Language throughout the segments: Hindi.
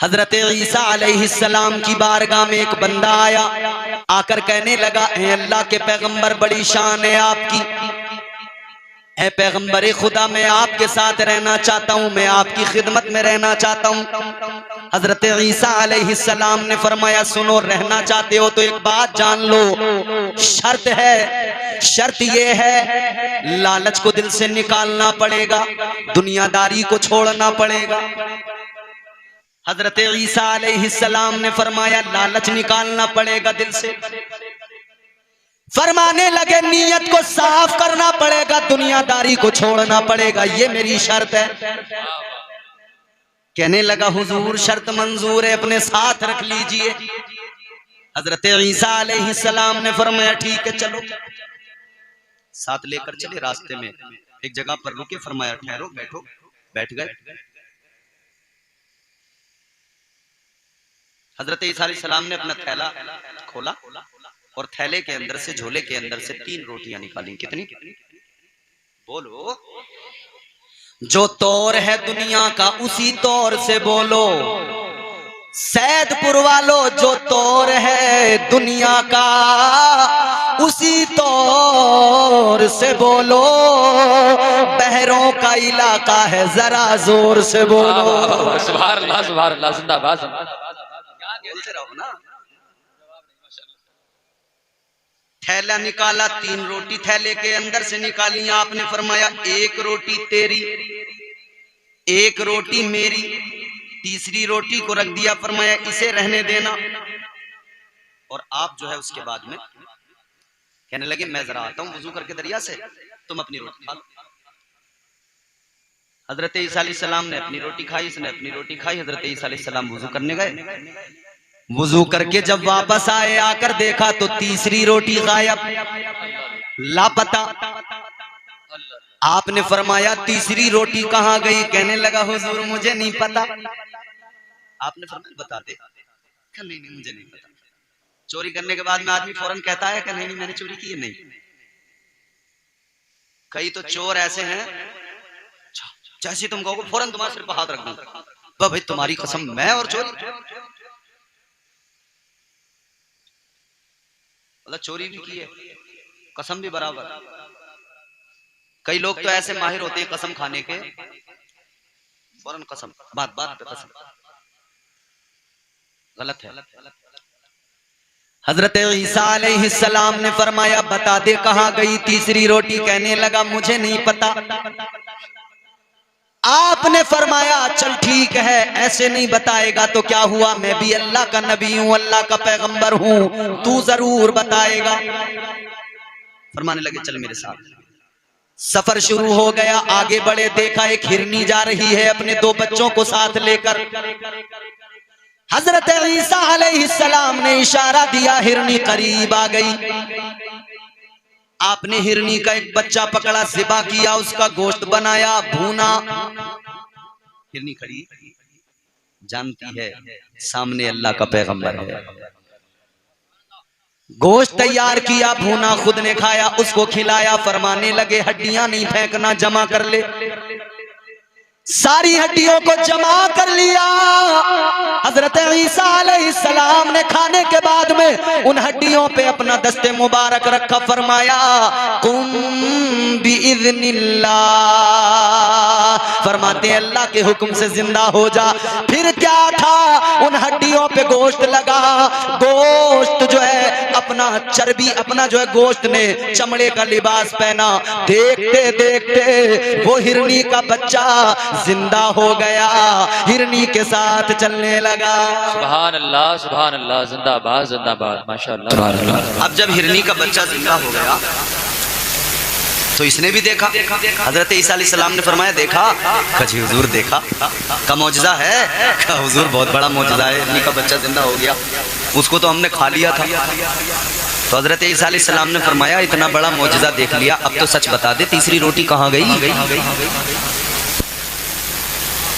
हजरत ईसा अलैहिस्सलाम की बारगाह में एक बंदा आया, आकर कहने लगा, ए अल्लाह के पैगंबर, बड़ी शान है आपकी, ए पैगंबर खुदा, मैं आपके साथ रहना चाहता हूँ, मैं आपकी खिदमत में रहना चाहता हूँ। हजरत ईसा अलैहिस्सलाम ने फरमाया, सुनो, रहना चाहते हो तो एक बात जान लो, शर्त है, शर्त ये है, लालच को दिल से निकालना पड़ेगा, दुनियादारी को छोड़ना पड़ेगा। हजरत ईसा अलैहिस्सलाम ने फरमाया, लालच निकालना पड़ेगा दिल से। फरमाने लगे, नियत को साफ करना पड़ेगा, दुनियादारी को छोड़ना पड़ेगा, ये मेरी शर्त है। कहने लगा, हुजूर शर्त मंजूर है, अपने साथ रख लीजिए। हजरत ईसा अलैहिस्सलाम ने फरमाया, ठीक है चलो। साथ लेकर चले, रास्ते में एक जगह पर रुके, फरमाया, ठहरो, बैठो। बैठ गए। हजरत ईसा अलैहिस्सलाम ने अपना थैला खोला और थैले के अंदर से, झोले के अंदर से 3 रोटियां निकाली। कितनी? बोलो। जो तौर है दुनिया का उसी तौर से बोलो, सैदपुर वालों, जो तौर है दुनिया का उसी तौर से बोलो, बहरों का इलाका है, जरा जोर से बोलो। सुभान अल्लाह, सुभान अल्लाह, जिंदाबाद। बोलते रहो ना। थैला निकाला, 3 रोटी थैले के अंदर से निकाली। आपने फरमाया, एक रोटी तेरी, एक रोटी मेरी, तीसरी रोटी को रख दिया, फरमाया इसे रहने देना। और आप जो है उसके बाद में कहने लगे, मैं जरा आता हूं वुजू करके दरिया से, तुम अपनी रोटी खा लो। हजरत ईसा अलैहिस्सलाम ने अपनी रोटी खाई, इसने अपनी रोटी खाई। हजरत ईसा अलैहिस्सलाम वुजू करने गए। वुजू करके जब वापस आए, आकर देखा तो तीसरी रोटी गायब, लापता। आपने फरमाया, तीसरी रोटी कहां गई? कहने लगा, हुजूर मुझे नहीं पता। आपने फरमाया, बता दे। नहीं नहीं, मुझे नहीं पता। चोरी करने के बाद में आदमी फौरन कहता है कि नहीं नहीं मैंने चोरी की है। नहीं, कई तो चोर ऐसे हैं, जैसे तुम कहोगे फौरन तुम्हारे सिर पर हाथ रख दूं, भाई तुम्हारी कसम, मैं और चोरी, मतलब चोरी भी की है, कसम भी बराबर। कई लोग तो ऐसे माहिर होते हैं कसम खाने के, फौरन कसम, बात बात पे कसम। गलत है। हजरत ईसा अलैहिस्सलाम ने फरमाया, बता दे कहां गई तीसरी रोटी? कहने लगा, मुझे नहीं पता। आपने फरमाया, चल ठीक है, ऐसे नहीं बताएगा तो क्या हुआ, मैं भी अल्लाह का नबी हूं, अल्लाह का पैगंबर हूं, तू जरूर बताएगा। फरमाने लगे, चल मेरे साथ। सफर शुरू हो गया, आगे बढ़े, देखा एक हिरनी जा रही है अपने 2 बच्चों को साथ लेकर। हजरत ईसा अलैहिस्सलाम ने इशारा दिया, हिरनी करीब आ गई। आपने हिरनी का एक बच्चा पकड़ा, ज़िबा किया, उसका गोश्त बनाया, भूना। हिरनी खड़ी, जानती है सामने अल्लाह का पैगंबर है। गोश्त तैयार किया, भूना, खुद ने खाया, उसको खिलाया। फरमाने लगे, हड्डियां नहीं फेंकना, जमा कर ले। सारी हड्डियों को जमा कर लिया। हजरत ईसा अलैहिस्सलाम ने खाने के बाद में उन हड्डियों पे अपना दस्ते मुबारक रखा। फरमाया, कुम बिइज़्निल्लाह, फरमाते अल्लाह के हुक्म से जिंदा हो जा। फिर क्या था, उन हड्डियों पे गोश्त लगा। गोश्त जो है अपना चर्बी, अपना जो है गोश्त ने चमड़े का लिबास पहना। देखते देखते वो हिरनी का बच्चा जिंदा हो गया, हिरनी के साथ चलने लगा। सुभान अल्लाह, सुभान अल्लाह, जिंदाबाद, जिंदाबाद, माशाअल्लाह। अब जब हिरनी का बच्चा जिंदा हो गया तो इसने भी देखा। हजरत ईसा अलैहिस्सलाम ने फरमाया, देखा? कजी हुजूर देखा, का मौजज़ा है। का हुजूर बहुत बड़ा मौजज़ा है, हिरनी का बच्चा जिंदा हो गया, उसको तो हमने खा लिया था। तो हजरत ईसा अलैहिस्सलाम ने फरमाया, इतना बड़ा मौजज़ा देख लिया, अब तो सच बता दे, तीसरी रोटी कहाँ गई?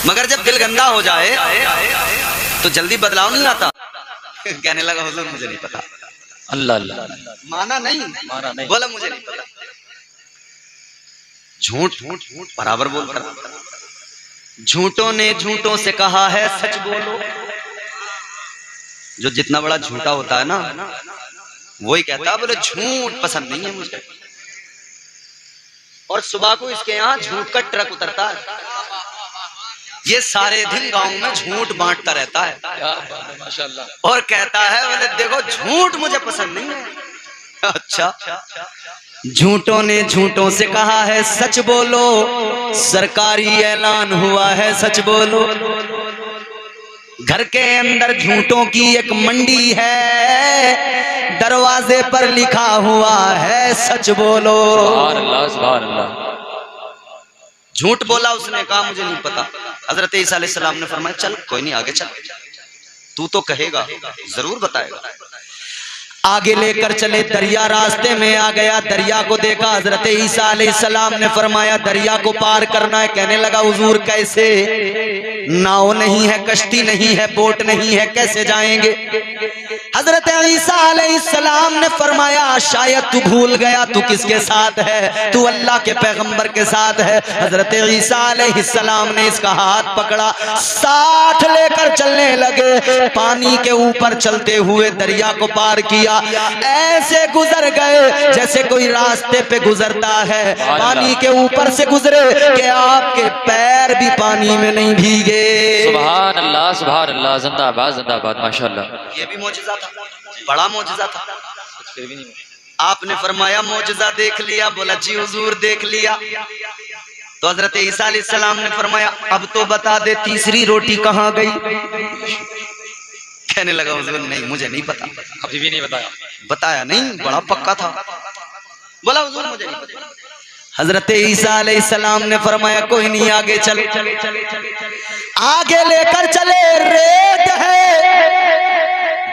मगर जब दिल गंदा हो जाए तो जल्दी बदलाव नहीं आता। कहने लगा, हुजूर मुझे नहीं पता। अल्लाह अल्लाह, माना नहीं, बोला मुझे नहीं पता। झूठ बराबर बोलता। झूठों ने झूठों से कहा है, सच बोलो। जो जितना बड़ा झूठा होता है ना, वही कहता है बोले झूठ पसंद नहीं है मुझे। और सुबह को इसके यहाँ झूठ का ट्रक उतरता है, ये सारे दिन गांव में झूठ बांटता रहता है। माशाल्लाह। और कहता है बोले देखो झूठ मुझे पसंद नहीं है। अच्छा, झूठों ने झूठों से कहा है सच बोलो, सरकारी ऐलान हुआ है सच बोलो। घर के अंदर झूठों की एक मंडी है, दरवाजे पर लिखा हुआ है सच बोलो। सुभान अल्लाह, सुभान अल्लाह। झूठ बोला उसने, कहा मुझे नहीं पता। हजरत ईसा अलैहिस्सलाम ने फरमाया चल कोई नहीं, आगे चल, तू तो कहेगा जरूर बताएगा। आगे लेकर चले, दरिया रास्ते में आ गया, दरिया को देखा। हजरत ईसा अलैहिस्सलाम ने फरमाया दरिया को पार करना है। कहने लगा हुजूर कैसे, नाव नहीं है, कश्ती नहीं है, बोट नहीं है, कैसे जाएंगे। हजरत ईसा अलैहिस्सलाम ने फरमाया शायद तू भूल गया तू किसके साथ है, तू अल्लाह के पैगंबर के साथ है। हजरत ईसा अलैहिस्सलाम ने इसका हाथ पकड़ा, साथ लेकर चलने लगे। पानी के ऊपर चलते हुए दरिया को पार किया। ऐसे गुजर गए जैसे कोई रास्ते पे गुजरता है, पानी के ऊपर से गुजरे कि आपके पैर भी पानी में नहीं भीगे। सुभान अल्लाह, सुभान अल्लाह, जिंदाबाद जिंदाबाद, माशाल्लाह। ये भी मौजिज़ा था, बड़ा मौजिज़ा था। फिर भी नहीं। आपने फरमाया मौजिज़ा देख लिया, बोला जी हुजूर देख लिया। तो हजरत ईसा अलैहिस्सलाम ने फरमाया अब तो बता दे तीसरी रोटी कहाँ गई। कहने लगा हुजूर नहीं मुझे नहीं पता। अभी भी नहीं बताया। बताया नहीं, बड़ा पक्का था। बोला हुजूर मुझे नहीं पता। हजरत ईसा अलैहिस्सलाम ने फरमाया कोई नहीं आगे चल। आगे लेकर चले, रेत है,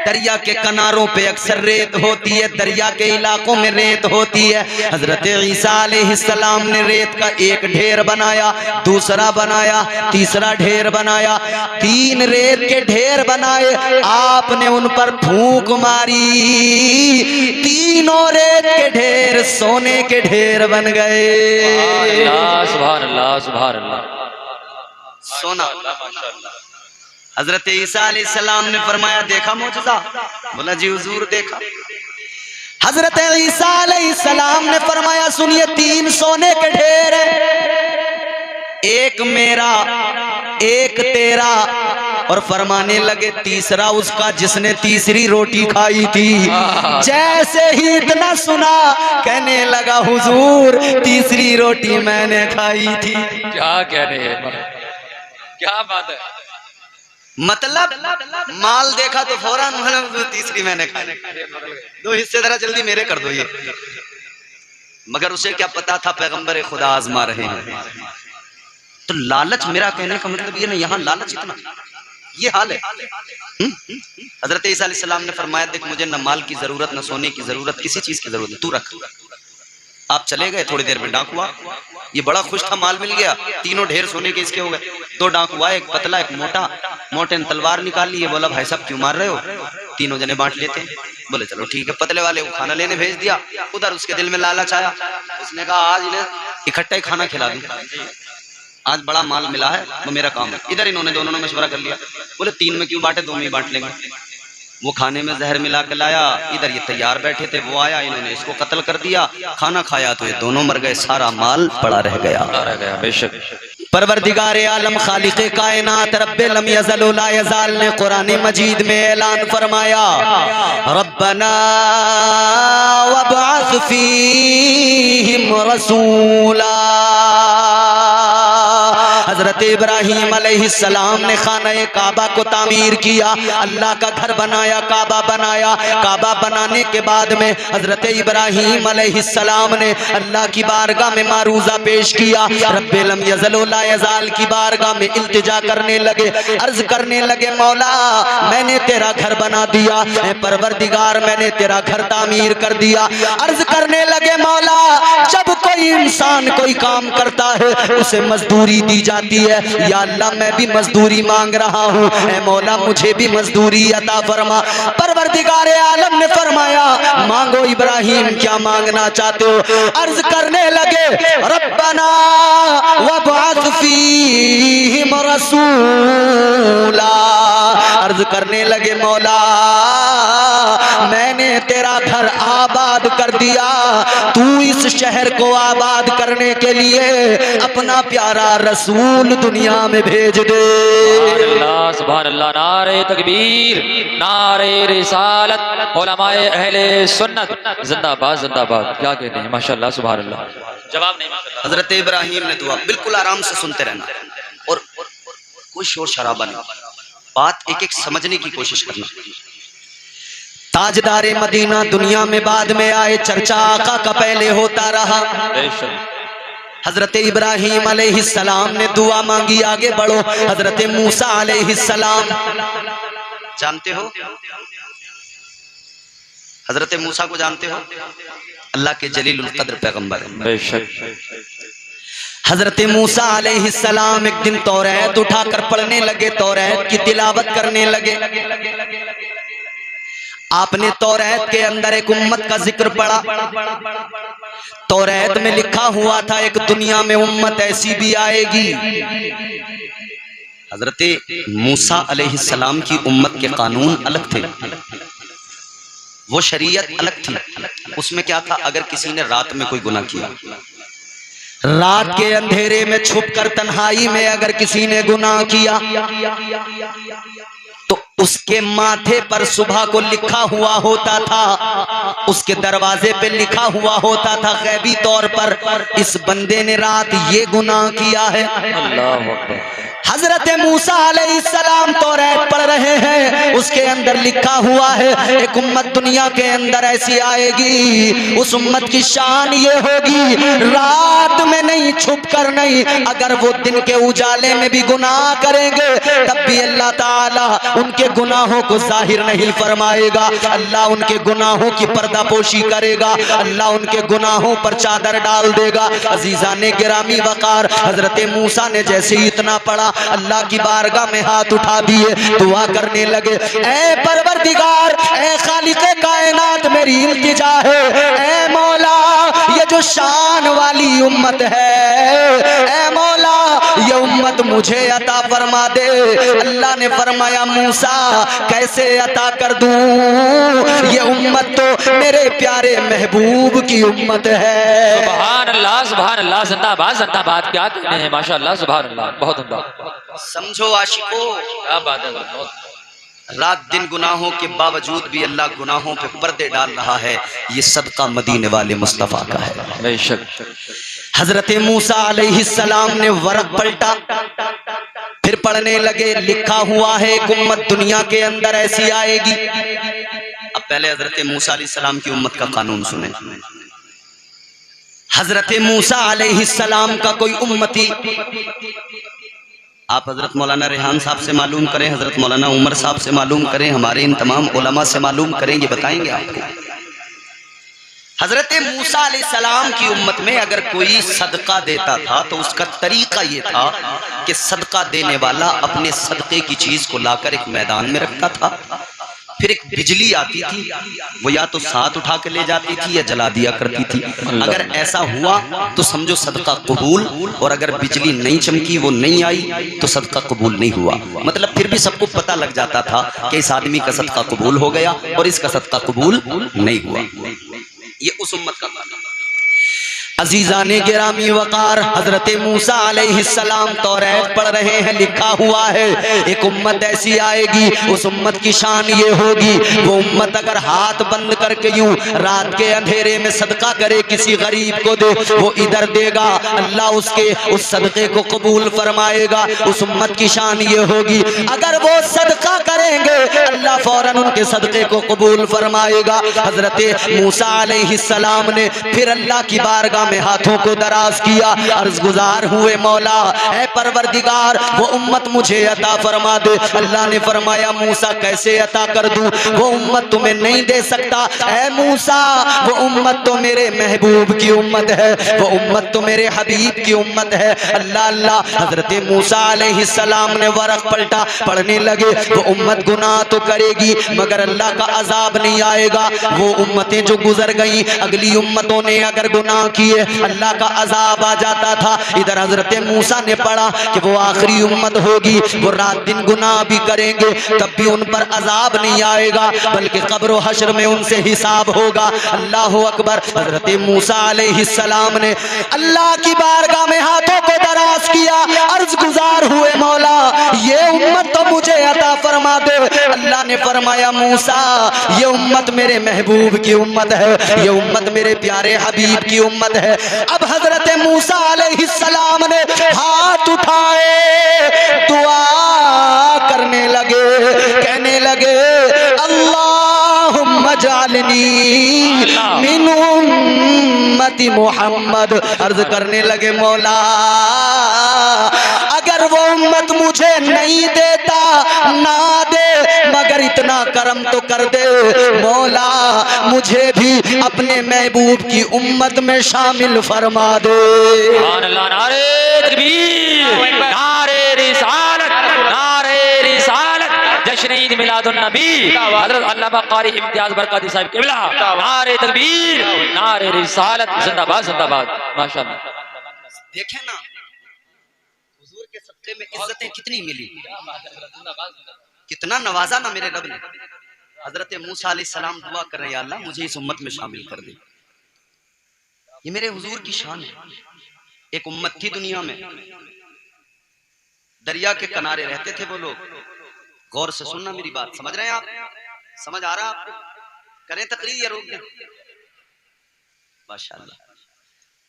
दरिया के किनारों पे अक्सर रेत होती है, दरिया के इलाकों में रेत होती है। हजरत ईसा अलैहिस्सलाम ने रेत का एक ढेर बनाया, दूसरा बनाया, तीसरा ढेर बनाया, 3 रेत के ढेर बनाए। आपने उन पर फूंक मारी, तीनों रेत के ढेर सोने के ढेर बन गए। सुभान अल्लाह, सुभान अल्लाह। सोना। हजरत ईसा अलैहिस्सलाम ने फरमाया देखा मौजूदा। बोला जी हुजूर देखा। हजरत ईसा अलैहिस्सलाम ने फरमाया सुनिए 3 सोने के ढेर हैं, एक मेरा एक तेरा, और फरमाने लगे तीसरा उसका जिसने तीसरी रोटी खाई थी। जैसे ही इतना सुना कहने लगा हुजूर तीसरी रोटी मैंने खाई थी। क्या कहने हैं, क्या बात है। मतलब माल देखा तो फौरन तीसरी मैंने खाई, 2 हिस्से जरा जल्दी मेरे कर दो ये। मगर उसे क्या पता था पैगंबर खुदा आजमा रहे हैं। तो लालच, मेरा कहने का मतलब ये नहीं, यहाँ लालच इतना, ये हाल है। हजरत ईसा अलैहिस्सलाम ने फरमाया देख मुझे न माल की जरूरत, न सोने की जरूरत, किसी चीज की जरूरत नहीं, तू रख। आप चले गए, थोड़ी देर में डाक हुआ। ये बड़ा खुश था, माल मिल गया, तीनों ढेर सोने के इसके हो गए। 2 डाक हुआ, एक पतला एक मोटा। मोटे ने तलवार निकाल ली, बोला भाई साहब क्यों मार रहे हो, तीनों जने बांट लेते। बोले चलो ठीक है। पतले वाले को खाना लेने भेज दिया। उधर उसके दिल में लालच आया, उसने कहा आज इन्हें इकट्ठा ही खाना खिला दूं, आज बड़ा माल मिला है वो मेरा काम है। इधर इन्होंने दोनों ने मशवरा कर लिया, बोले 3 में क्यों बांटे, 2 में ही बांट लेंगे। वो खाने में जहर मिला के लाया, इधर ये तैयार बैठे थे, वो आया, इन्होंने इसको कत्ल कर दिया। खाना खाया तो ये दोनों मर गए, सारा माल पड़ा रह गया। बेशक परवरदिगारे आलम खालिक़े कायनात रब्बे लम यज़ल व ला यज़ाल ने कुरान मजीद में ऐलान फरमाया रब्बना वबअस फीहिम रसूला। हजरत इब्राहीम अलैहिस्सलाम ने खाना काबा को तामीर किया, अल्लाह का घर बनाया, काबा बनाया। काबा बनाने के बाद में हजरत इब्राहीम अलैहिस्सलाम ने अल्लाह की बारगाह में मारूजा पेश किया। रब्बे लम यज़ल व ला यज़ाल की बारगाह में इल्तिजा करने लगे, अर्ज करने लगे मौला मैंने तेरा घर बना दिया, परवरदिगार मैंने तेरा घर तामीर कर दिया। अर्ज करने लगे मौला जब कोई इंसान कोई काम करता है उसे मजदूरी दी जाती जाती है। या अल्लाह मैं भी मजदूरी मांग रहा हूँ, ऐ मौला मुझे भी मजदूरी अता फरमा। परवरदिगार आलम ने फरमाया मांगो इब्राहिम क्या मांगना चाहते हो। अर्ज करने लगे रब्बना वबअथ फीहिम रसूला। अर्ज करने लगे मौला मैंने तेरा घर आबाद कर दिया, तू इस शहर को आबाद करने के लिए अपना प्यारा रसूल दुनिया में भेज दे। सुभान अल्लाह, नारे तकबीर, नारे रिसालत, उलमाए अहले सुन्नत जिंदाबाद जिंदाबाद। क्या कहते हैं माशाअल्लाह सुभान अल्लाह। जवाब नहीं माशाअल्लाह। हजरत इब्राहिम ने दुआ, बिल्कुल आराम से सुनते रहना और कोई शोर शराबा नहीं, बात एक एक समझने की कोशिश करना। ताजदारे मदीना दुनिया में बाद में आए, चर्चा आका का पहले होता रहा। हजरत इब्राहिम अलैहिस्सलाम ने दुआ मांगी, आगे बढ़ो। हजरत मूसा अलैहिस्सलाम जानते हो, हजरत मूसा को जानते हो, अल्लाह के जलीलुल कद्र पैगंबर है। हजरत मूसा अलैहिस्सलाम एक दिन तौरात उठाकर पढ़ने लगे, तौरात की तिलावत करने लगे। आपने तौरात के अंदर एक उम्मत का जिक्र पढ़ा। तौरात में लिखा हुआ था एक दुनिया में उम्मत ऐसी भी आएगी। हजरत मूसा अलैहिस्सलाम की उम्मत के कानून अलग थे, वो शरीयत अलग थी। उसमें क्या था, अगर किसी ने रात में कोई गुनाह किया, रात के अंधेरे में छुपकर तन्हाई में अगर किसी ने गुनाह किया तो उसके माथे पर सुबह को लिखा हुआ होता था, उसके दरवाजे पे लिखा हुआ होता था गैबी तौर पर इस बंदे ने रात ये गुनाह किया है। अल्लाह अकबर। हजरत मूसा अलैहिस्सलाम तौरात पढ़ रहे हैं, उसके अंदर लिखा हुआ है एक उम्मत दुनिया के अंदर ऐसी आएगी, उस उम्मत की शान ये होगी रात में नहीं, छुप कर नहीं, अगर वो दिन के उजाले में भी गुनाह करेंगे तब भी अल्लाह ताला उनके गुनाहों को जाहिर नहीं फरमाएगा। अल्लाह उनके गुनाहों की पर्दापोशी करेगा, अल्लाह उनके गुनाहों पर चादर डाल देगा। अजीजा ने गिरामी वकार, हजरत मूसा ने जैसे ही इतना पढ़ा अल्लाह की बारगाह में हाथ उठा दिए, दुआ करने लगे, ऐ परवरदिगार, ऐ खालिक़े कायनात, मेरी इल्तिजा है, ऐ मौला ये जो शान वाली उम्मत है, ऐ मौला ये उम्मत मुझे अता फरमा दे। अल्लाह ने फरमाया मूसा कैसे अता कर दूं, ये उम्मत तो मेरे प्यारे महबूब की उम्मत है। सुभान अल्लाह जिंदाबाद जिंदाबाद। क्या कहते हैं माशाअल्लाह सुभान अल्लाह, बहुत उम्दा। समझो आशिको, क्या बात है। रात दिन गुनाहों के बावजूद भी अल्लाह गुनाहों पे पर्दे डाल रहा है, ये सदका मदीने वाले मुस्तफा का है। बेशक। हजरत मूसा अलैहिस्सलाम ने वरक पलटा, फिर पढ़ने लगे, लिखा हुआ है एक उम्मत दुनिया के अंदर ऐसी आएगी। अब पहले हजरत मूसा अलैहिस्सलाम की उम्मत का कानून सुने। हजरत मूसा अलैहिस्सलाम का कोई उम्मती, आप हजरत मौलाना रेहान साहब से मालूम करें, हजरत मौलाना उमर साहब से मालूम करें, हमारे इन तमाम उलमा से मालूम करें, ये बताएंगे आपको। हजरत मूसा अलैहिस्सलाम की उम्मत में अगर कोई सदका देता था तो उसका तरीका ये था कि सदका देने वाला अपने सदके की चीज को लाकर एक मैदान में रखता था, फिर एक बिजली आती थी, वो या तो साथ उठा के ले जाती थी या जला दिया करती थी। अगर ऐसा हुआ तो समझो सदका कबूल, और अगर बिजली नहीं चमकी, वो नहीं आई, तो सदका कबूल नहीं हुआ। मतलब फिर भी सबको पता लग जाता था कि इस आदमी का सदका कबूल हो गया और इसका सदका कबूल नहीं हुआ। ये उस उम्मत का था। अजीजा ने गिरामी वकार, हजरत मूसा अलैहिस्सलाम तौरात पढ़ रहे हैं, लिखा हुआ है एक उम्मत ऐसी आएगी, उस उम्मत की शान ये होगी, वो उम्मत अगर हाथ बंद करके यूं रात के अंधेरे में सदका करे, किसी गरीब को दे, वो इधर देगा, अल्लाह उसके उस सदके को कबूल फरमाएगा। उस उम्मत की शान ये होगी, अगर वो सदका करेंगे अल्लाह फौरन उनके सदक़े को कबूल फरमाएगा। हजरत मूसा अलैहिस्सलाम ने फिर अल्लाह की बारगाह में हाथों को दराज किया, अर्ज गुजार हुए, मौला ऐ परवरदिगार वो उम्मत मुझे अता फरमा दे। अल्लाह ने फरमाया मूसा कैसे अता कर दूं, वो उम्मत तुम्हें नहीं दे सकता। ऐ मूसा वो उम्मत तो मेरे महबूब की उम्मत है, वो उम्मत तो मेरे हबीब की उम्मत है। अल्लाह अल्लाह। हजरत मूसा अलैहिस्सलाम ने वरक पलटा, पढ़ने लगे वो उम्मत गुनाह तो करेगी मगर अल्लाह का अजाब नहीं आएगा। वो उम्मतें जो गुजर गई, अगली उम्मतों ने अगर गुनाह किए अल्लाह का अजाब आ जाता था। इधर हजरत मूसा ने पढ़ा कि वो आखिरी उम्मत होगी, वो रात दिन गुनाह भी करेंगे तब भी उन पर अजाब नहीं आएगा, बल्कि कब्र व हश्र में उनसे हिसाब होगा। अल्लाह अकबर। हजरत मूसा अलैहिस्सलाम ने अल्लाह की बारगाह में हाथों को दराज किया, अर्ज गुजार हुए, मौला ये उम्मत तो मुझे अता फरमा दे। अल्लाह ने फरमाया मूसा ये उम्मत मेरे महबूब की उम्मत है, ये उम्मत मेरे प्यारे हबीब की उम्मत है। अब हजरत मूसा अलैहिस्सलाम ने हाथ उठाए, दुआ करने लगे, कहने लगे अल्लाहुम्मा जालनी मिन उम्मती मोहम्मद। अर्ज करने लगे मौला अगर वो उम्मत मुझे नहीं देता ना दे, मगर इतना करम तो कर दे मौला मुझे भी अपने महबूब की उम्मत में शामिल फरमा दे। नारे तकबीर, नारे रिसालत, नारे रिसालत, जश्न ईद मिलादुन नबी हज़रत अल्लामा क़ारी इम्तियाज बरकाती साहब क़िबला। नारे तकबीर, नारे रिसालत, जिंदाबाद जिंदाबाद। माशाअल्लाह। देखें ना हुजूर के सदक़े में इज्जतें कितनी मिली, कितना नवाजा ना मेरे रब ने। हजरत मूसा अलैहिस्सलाम दुआ कर रहे हैं अल्लाह मुझे इस उम्मत में शामिल कर दे। ये मेरे हुजूर की शान है। एक उम्मत थी दुनिया में, दरिया के किनारे रहते थे वो लोग। गौर से सुनना मेरी बात, समझ रहे हैं आप? समझ आ रहा है आपको? करें तकरीर या रोक दें? माशाअल्लाह।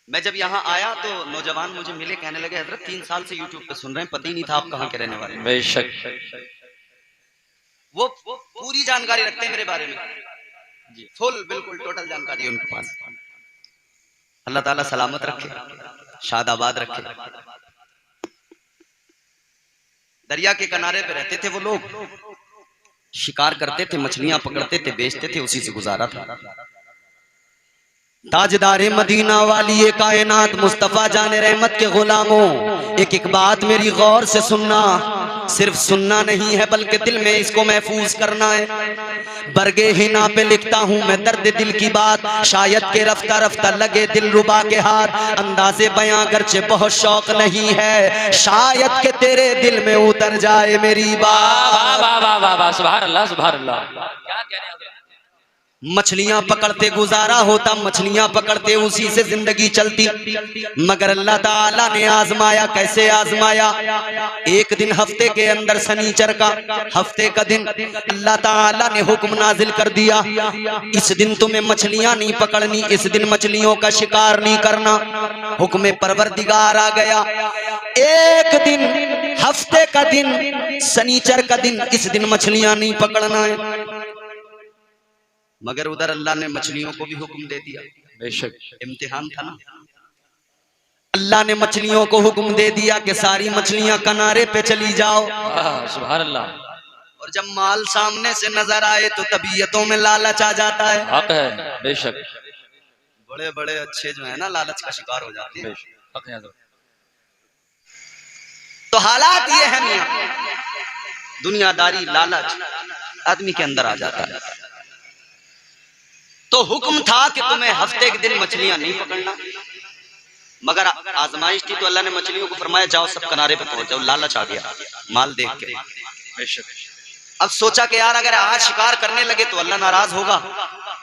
मैं जब यहाँ आया तो नौजवान मुझे मिले, कहने लगे हजरत 3 साल से यूट्यूब पे सुन रहे हैं, पता ही नहीं था आप कहाँ के रहने वाले हैं। बेशक वो पूरी जानकारी रखते हैं मेरे बारे में, फुल बिल्कुल टोटल जानकारी है उनके पास। अल्लाह ताला सलामत रखे, शादाबाद रखे। दरिया के किनारे पे रहते थे वो लोग, शिकार करते थे, मछलियां पकड़ते थे, बेचते थे, उसी से गुजारा था। ताजदारे मदीना वाली ये कायनात मुस्तफा जाने रहमत के गुलामों, एक एक बात मेरी गौर से सुनना, सिर्फ सुनना नहीं है बल्कि दिल में इसको महफूज करना है। बरगे हिना पे लिखता हूँ मैं दर्द दिल की बात, शायद के रफ्ता रफ्ता लगे दिल रुबा के हाथ। अंदाजे बयां गर्चे बहुत शौक नहीं है, शायद के तेरे दिल में उतर जाए मेरी बात। वाह वाह वाह वाह वाह, सुभान अल्लाह सुभान अल्लाह। क्या कह रहे हैं? मछलियां पकड़ते गुजारा होता, मछलियां पकड़ते उसी से जिंदगी चलती, मगर अल्लाह ताला ने आजमाया। कैसे आजमाया? एक दिन हफ्ते के अंदर शनिचर का, हफ्ते का दिन अल्लाह ताला ने हुक्म नाजिल कर दिया, इस दिन तुम्हें मछलियां नहीं पकड़नी, इस दिन मछलियों का शिकार नहीं करना। हुक्म परवरदिगार आ गया। एक दिन हफ्ते का दिन, शनिचर का दिन, इस दिन मछलियां नहीं पकड़ना है। मगर उधर अल्लाह ने मछलियों को भी हुक्म दे दिया। बेशक इम्तिहान था ना। अल्लाह ने मछलियों को हुक्म दे दिया कि सारी मछलियां किनारे पे चली जाओ। सुभान अल्लाह। और जब माल सामने से नजर आए तो तबीयतों में लालच आ जाता है। हक है, बेशक। बड़े बड़े अच्छे जो है ना लालच का शिकार हो जाते हैं। हक है। तो हालात ये है मियां, दुनियादारी लालच आदमी के अंदर आ जाता है। तो हुक्म था कि तुम्हें हफ्ते के दिन मछलियां नहीं पकड़ना, मगर आजमाइश थी तो अल्लाह ने मछलियों को फरमाया जाओ सब किनारे पे पहुंच जाओ। लालच आ गया माल देख के। अब सोचा कि यार अगर आज शिकार करने लगे तो अल्लाह नाराज होगा,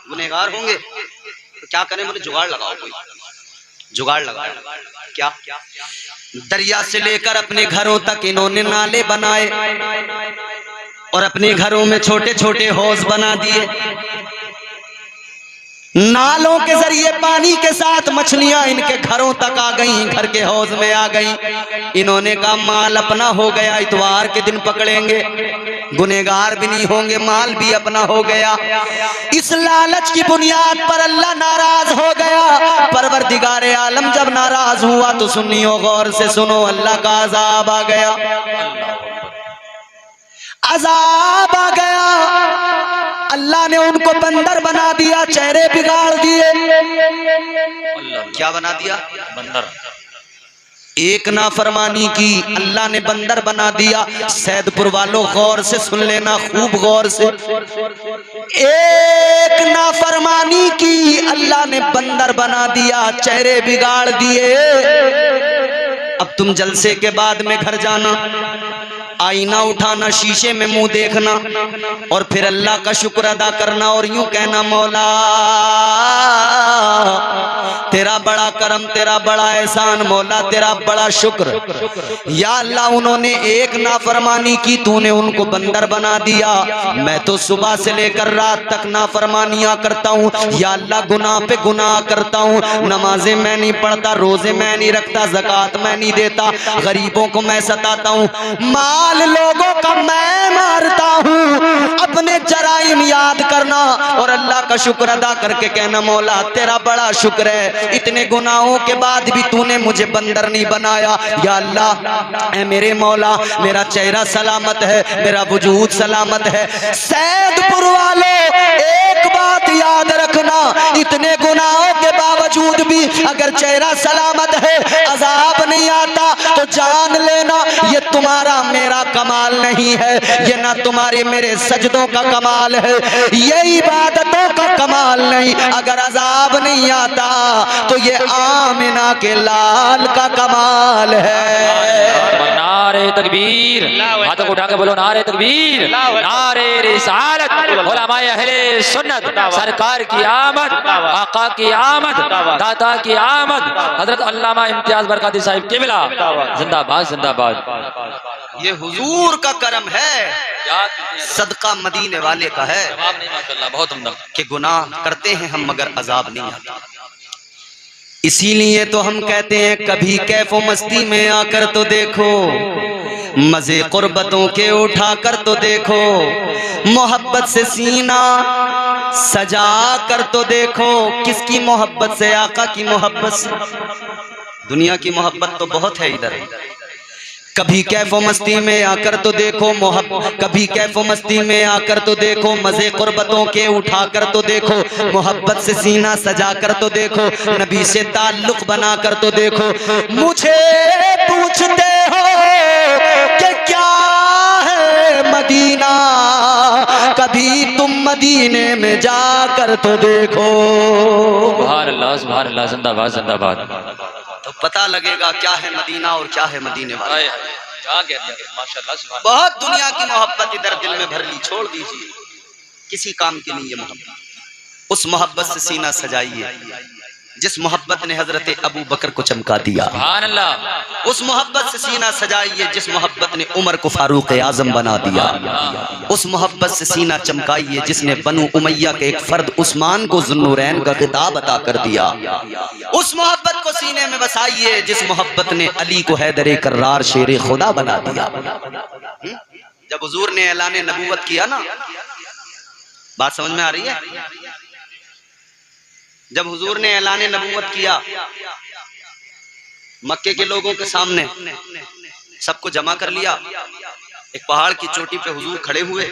गुनहगार होंगे, तो क्या करें? बोले जुगाड़ लगाओ, कोई जुगाड़ लगाओ। क्या? दरिया से लेकर अपने घरों तक इन्होंने नाले बनाए और अपने घरों में छोटे छोटे हौज बना दिए। नालों के जरिए पानी के साथ मछलियां इनके घरों तक आ गईं, घर के हौज में आ गईं। इन्होंने कहा माल अपना हो गया, इतवार के दिन पकड़ेंगे, गुनेगार भी नहीं होंगे, माल भी अपना हो गया। इस लालच की बुनियाद पर अल्लाह नाराज हो गया। परवरदिगारे आलम जब नाराज हुआ तो सुनियो, गौर से सुनो, अल्लाह का अजाब आ गया, अजाब आ गया। अल्लाह ने उनको बंदर बना दिया, चेहरे बिगाड़ दिए। क्या बना दिया? बंदर। एक नाफरमानी की, अल्लाह ने बंदर बना दिया। सैदपुर वालों गौर से सुन लेना, खूब गौर से। एक नाफरमानी की, अल्लाह ने बंदर बना दिया, चेहरे बिगाड़ दिए। अब तुम जलसे के बाद में घर जाना, आईना उठाना, शीशे में मुंह देखना और फिर अल्लाह का शुक्र अदा करना और यूं कहना, मौला तेरा बड़ा करम, तेरा बड़ा एहसान, मौला तेरा बड़ा शुक्र। या अल्लाह उन्होंने एक नाफरमानी की, तूने उनको बंदर बना दिया। मैं तो सुबह से लेकर रात तक नाफरमानियां करता हूँ। या अल्लाह गुनाह पे गुनाह करता हूँ, नमाजें मैं नहीं पढ़ता, रोजे मैं नहीं रखता, ज़कात मैं नहीं देता, गरीबों को मैं सताता हूँ, माल लोगों का मैं मारता हूँ। अपने जराइम याद करना और अल्लाह का शुक्र अदा करके कहना, मौला तेरा बड़ा शुक्र है, इतने गुनाहों के बाद भी तूने मुझे बंदर नहीं बनाया। या अल्लाह ऐ मेरे मौला, मेरा चेहरा सलामत है, मेरा वजूद सलामत है। सैदपुर वाले एक बात याद रखना, इतने गुनाहों के बावजूद भी अगर चेहरा सलामत है, अजाब नहीं आता, तो जान लेना ये तुम्हारा मेरा कमाल नहीं है, ये ना तुम्हारे मेरे सजदों का कमाल है, ये इबादतों का कमाल नहीं। अगर अजाब नहीं आता तो ये आमिना के लाल का कमाल है। नारे तकबीर, हाथों को उठा के बोलो नारे तकबीर, नारे रिसालत, उलमाए अहले सुन्नत, सरकार की आमद, आका की आमद, दाता की आमद, हजरत अल्लामा इम्तियाज बरकाती साहिब किबला जिंदाबाद जिंदाबाद। ये हुजूर का करम है, सदका मदीने वाले का है। माशाअल्लाह, बहुत उम्दा। कि गुनाह करते हैं हम मगर अजाब नहीं आता। इसीलिए तो हम कहते हैं कभी कैफो मस्ती में आकर तो देखो, मजे कुर्बतों के उठा कर तो देखो, मोहब्बत से सीना सजा कर तो देखो। किसकी मोहब्बत से? आका की मोहब्बत से। दुनिया की मोहब्बत तो बहुत है इधर। कभी कैफो मस्ती में आकर तो देखो, कभी कैफो मस्ती में आकर तो देखो, मजे कुर्बतों के उठा कर तो देखो, मोहब्बत से सीना सजा कर तो देखो, नबी से ताल्लुक बना कर तो देखो। मुझे पूछते हो कि क्या है मदीना, कभी तुम मदीने में जाकर तो देखो। सुभान अल्लाह सुभान अल्लाह, जिंदाबाद जिंदाबाद। तो पता लगेगा क्या है मदीना और क्या है मदीने वाले। माशाअल्लाह, बहुत दुनिया की मोहब्बत इधर दिल में भर ली, छोड़ दीजिए, किसी काम की नहीं है मोहब्बत। उस मोहब्बत से सीना सजाइए जिस मोहब्बत ने हजरत अबू बकर को चमका दिया। सुभान अल्लाह। उस मोहब्बत से सीना सजाइए जिस मोहब्बत ने उमर को फारूक आजम बना दिया। उस मोहब्बत से सीना चमकाइए जिसने बनु उमैया के एक फर्द उस्मान को ज़ुन्नूरैन का खिताब अता कर दिया। उस मोहब्बत को सीने में बसाइए जिस मोहब्बत ने अली को हैदर कर्रार शेर खुदा बना दिया। जब हुजूर ने ऐलान नबूवत किया ना, बात समझ में आ रही है? जब हुजूर ने ऐलान नबूवत किया, मक्के के लोगों के सामने सबको जमा कर लिया, एक पहाड़ की चोटी पे हुजूर खड़े हुए,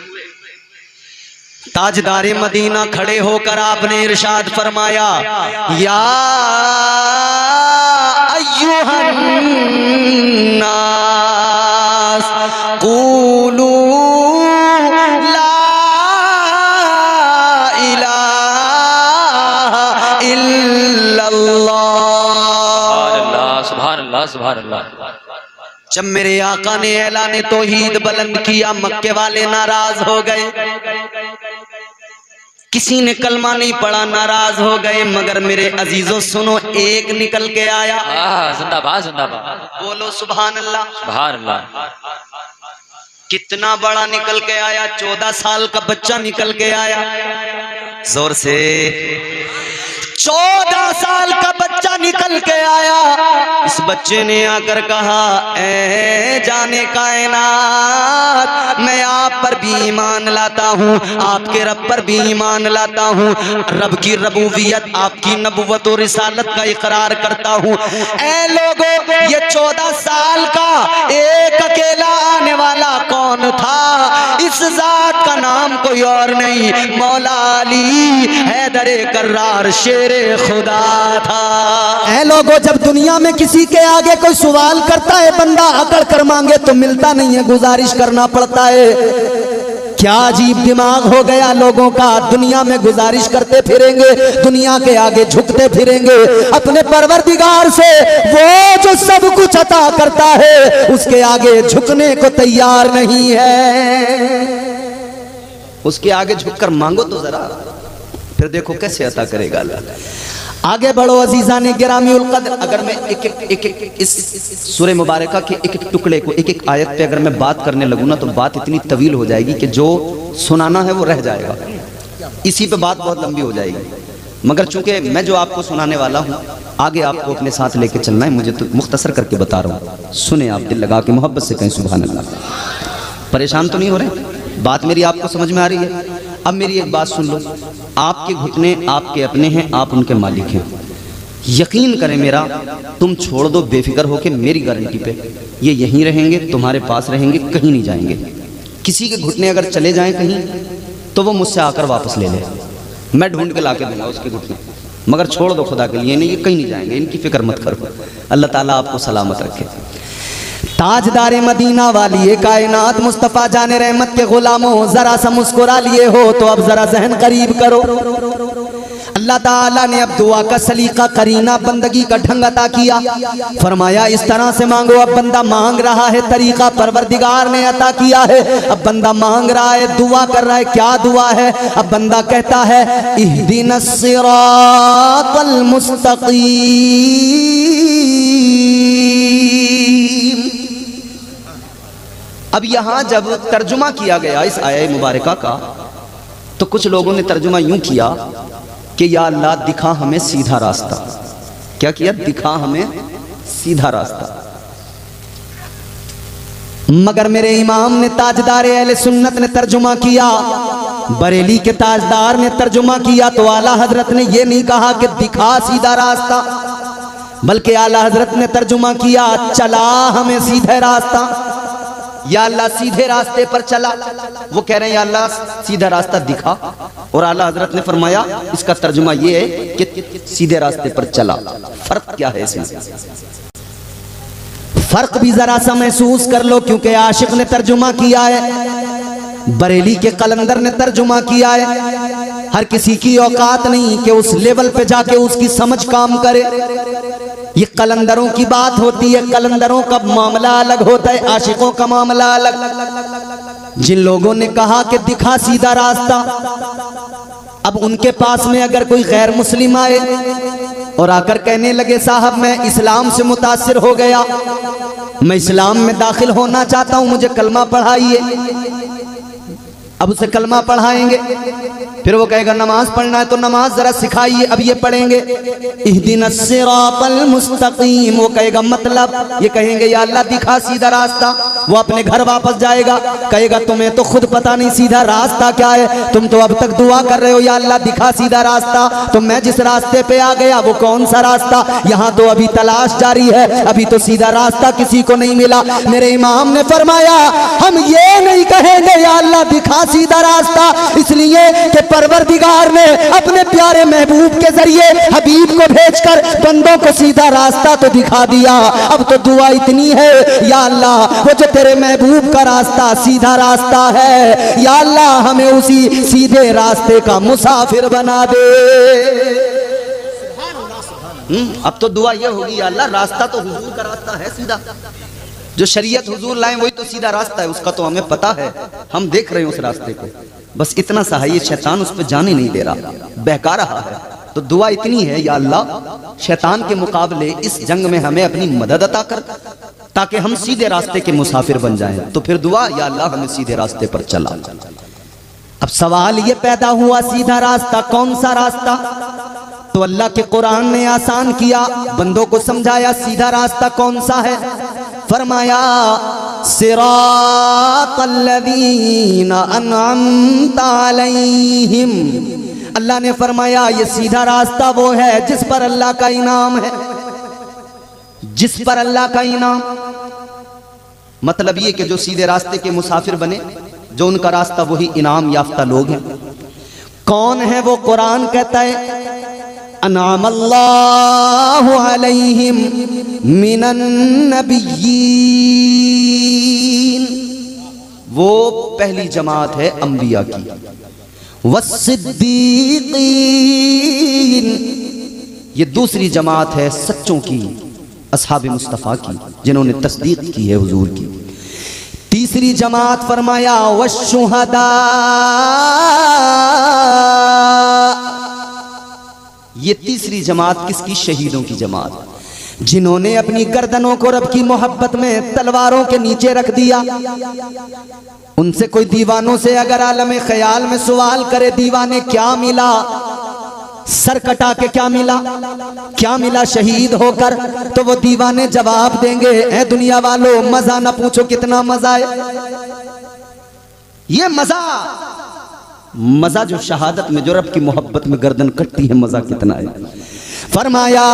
ताजदारे मदीना खड़े होकर आपने इरशाद फरमाया, या अय्युहन नास क़ूलू सुभान अल्लाह। जब मेरे आका ने ऐलान तौहीद बुलंद किया, मक्के वाले नाराज हो गए, किसी ने कलमा नहीं पढ़ा, नाराज हो गए। मगर मेरे अजीजों सुनो, एक निकल के आया। जिंदाबाद जिंदाबाद, बोलो सुभान अल्लाह सुभान अल्लाह। कितना बड़ा निकल के आया, 14 साल का बच्चा निकल के आया। जोर से 14 साल का बच्चा निकल के आया। इस बच्चे ने आकर कहा, ऐ जाने कायनात, मैं आप पर भी ईमान लाता हूँ, आपके रब पर भी ईमान लाता हूँ, रब की रबूबियत, आपकी नबुव्वत और रिसालत का इकरार करता हूँ। ऐ लोगों, ये 14 साल का एक अकेला आने वाला कौन था? इस जात का नाम कोई और नहीं, मौला अली हैदर कर्रार शेरे खुदा था। ऐ लोगों, जब दुनिया में किसी के आगे कोई सवाल करता है, बंदा अकड़ कर मांगे तो मिलता नहीं है, गुजारिश करना पड़ता है। क्या अजीब दिमाग हो गया लोगों का, दुनिया में गुजारिश करते फिरेंगे, दुनिया के आगे झुकते फिरेंगे, अपने परवरदिगार से वो जो सब कुछ अता करता है उसके आगे झुकने को तैयार नहीं है। उसके आगे झुककर मांगो तो जरा, फिर देखो कैसे अता करेगा अल्लाह। आगे बढ़ो अजीजा ने गिरामी उल कद्र। अगर मैं एक इस सूरह मुबारका के एक टुकड़े को, एक आयत पे अगर मैं बात करने लगूँ ना, तो बात इतनी तवील हो जाएगी कि जो सुनाना है वो रह जाएगा, इसी पे बात बहुत लंबी हो जाएगी। मगर चूंकि मैं जो आपको सुनाने वाला हूँ, आगे आपको अपने साथ लेके चलना है, मुझे तो मुख्तसर करके बता रहा हूँ। सुने आप, दिल लगा के मोहब्बत से कहें सुभान अल्लाह। परेशान तो नहीं हो रहे? बात मेरी आपको समझ में आ रही है? अब मेरी एक बात सुन लो, आपके घुटने आपके अपने हैं, आप उनके मालिक हैं। यकीन करें मेरा, तुम छोड़ दो बेफिक्र होके, मेरी गारंटी पे ये यहीं रहेंगे, तुम्हारे पास रहेंगे, कहीं नहीं जाएंगे। किसी के घुटने अगर चले जाएं कहीं तो वो मुझसे आकर वापस ले ले, मैं ढूंढ के ला के दूंगा उसके घुटने, मगर छोड़ दो खुदा के लिए, नहीं ये कहीं नहीं जाएंगे, इनकी फिक्र मत करो। अल्लाह ताला आपको सलामत रखे। ताजदारे मदीना वाली कायनात मुस्तफ़ा जाने रहमत के गुलामों, जरा सा मुस्कुरा लिए हो तो अब जरा जहन करीब करो। अल्लाह ताला ने अब दुआ का सलीका, करीना, बंदगी का ढंग अता किया। फरमाया इस तरह से मांगो। अब बंदा मांग रहा है, तरीका परवरदिगार ने अता किया है। अब बंदा मांग रहा है, दुआ कर रहा है। क्या दुआ है? अब बंदा कहता है, इहदिनस सिरातल मुस्तकीम। अब यहाँ जब तर्जुमा किया गया इस आया मुबारका का, तो कुछ लोगों ने तर्जुमा यूं किया कि या अल्लाह दिखा हमें सीधा रास्ता। क्या किया? दिखा हमें सीधा रास्ता। मगर मेरे इमाम ने, ताजदार अहले सुन्नत ने तर्जुमा किया, बरेली के ताजदार ने तर्जुमा किया, तो आला हजरत ने यह नहीं कहा कि दिखा सीधा रास्ता, बल्कि आला हजरत ने तर्जुमा किया, चला हमें सीधे रास्ता। या अल्लाह सीधे रास्ते पर चला। वो कह रहे हैं या अल्लाह सीधा रास्ता दिखा, और आला हजरत ने फरमाया इसका तर्जुमा ये है कि सीधे रास्ते पर चला। फर्क क्या है इसमें? फर्क भी जरा सा महसूस कर लो, क्योंकि आशिक ने तर्जुमा किया है, बरेली के कलंदर ने तर्जुमा किया है। हर किसी की औकात नहीं कि उस लेवल पे जाके उसकी समझ काम करे। ये कलंदरों की बात होती है, कलंदरों का मामला अलग होता है, आशिकों का मामला अलग। जिन लोगों ने कहा कि दिखा सीधा रास्ता, अब उनके पास में अगर कोई गैर मुस्लिम आए और आकर कहने लगे साहब मैं इस्लाम से मुतासिर हो गया, मैं इस्लाम में दाखिल होना चाहता हूं, मुझे कलमा पढ़ाइए। अब उसे कलमा पढ़ाएंगे, फिर वो कहेगा नमाज पढ़ना है तो नमाज जरा सिखाइए, अब ये पढ़ेंगे इहदिनस सिरातल मुस्तकीम। वो कहेगा मतलब, ये कहेंगे या अल्लाह दिखा सीधा रास्ता। वो अपने घर वापस जाएगा, कहेगा तुम्हें तो खुद पता नहीं सीधा रास्ता क्या है, तुम तो अब तक दुआ कर रहे हो या अल्लाह दिखा सीधा रास्ता, तो मैं जिस रास्ते पे आ गया वो कौन सा रास्ता? यहाँ तो अभी तलाश जारी है, अभी तो सीधा रास्ता किसी को नहीं मिला। मेरे इमाम ने फरमाया हम ये नहीं कहेंगे या अल्लाह दिखा सीधा रास्ता, इसलिए कि परवरदिगार ने अपने प्यारे महबूब के जरिए हबीब को भेजकर बंदों को सीधा रास्ता तो दिखा दिया। अब तो दुआ इतनी है या अल्लाह वो जो तेरे महबूब का रास्ता सीधा रास्ता है, या अल्लाह हमें उसी सीधे रास्ते का मुसाफिर बना दे। अब तो दुआ ये होगी या अल्लाह रास्ता तो हुजूर का रास्ता है सीधा, जो शरीयत हुजूर लाए वही तो सीधा रास्ता है, उसका तो हमें पता है, हम देख रहे हैं उस रास्ते को, बस इतना सा है, ये शैतान उस पर जाने नहीं दे रहा, बहका रहा है। तो दुआ इतनी है या अल्लाह शैतान के मुकाबले इस जंग में हमें अपनी मदद अता कर, ताकि हम सीधे रास्ते के मुसाफिर बन जाएं। तो फिर दुआ या अल्लाह हमें सीधे रास्ते पर चला। अब सवाल ये पैदा हुआ सीधा रास्ता कौन सा रास्ता? तो अल्लाह के कुरान ने आसान किया, बंदों को समझाया सीधा रास्ता कौन सा है। फरमाया सिरातल्लज़ीना अनअमता अलैहिम, अल्लाह ने फरमाया ये सीधा रास्ता वो है जिस पर अल्लाह का इनाम है, जिस पर अल्लाह का इनाम। मतलब ये कि जो सीधे रास्ते के मुसाफिर बने, जो उनका रास्ता वही इनाम याफ्ता लोग हैं। कौन है वो? कुरान कहता है अनामल्लाहु अलैहिम मिनन नबिय्यीन, वो पहली जमात है अंबिया की। वस्सिद्दीकीन, ये दूसरी जमात है सच्चों की, असहाबे मुस्तफ़ा की, जिन्होंने तस्दीक की है हुजूर की। तीसरी जमात फरमाया वशुहदा, ये तीसरी जमात किसकी? शहीदों की जमात, जिन्होंने अपनी गर्दनों को रब की मोहब्बत में तलवारों के नीचे रख दिया। उनसे कोई दीवानों से अगर आलम ख्याल में सवाल करे दीवाने क्या मिला, सर कटा के क्या मिला, क्या मिला शहीद होकर, तो वो दीवाने जवाब देंगे ए दुनिया वालों मजा ना पूछो कितना मजा है। ये मजा जो शहादत में, जो रब की मोहब्बत में गर्दन कटती है, मजा कितना है। फरमाया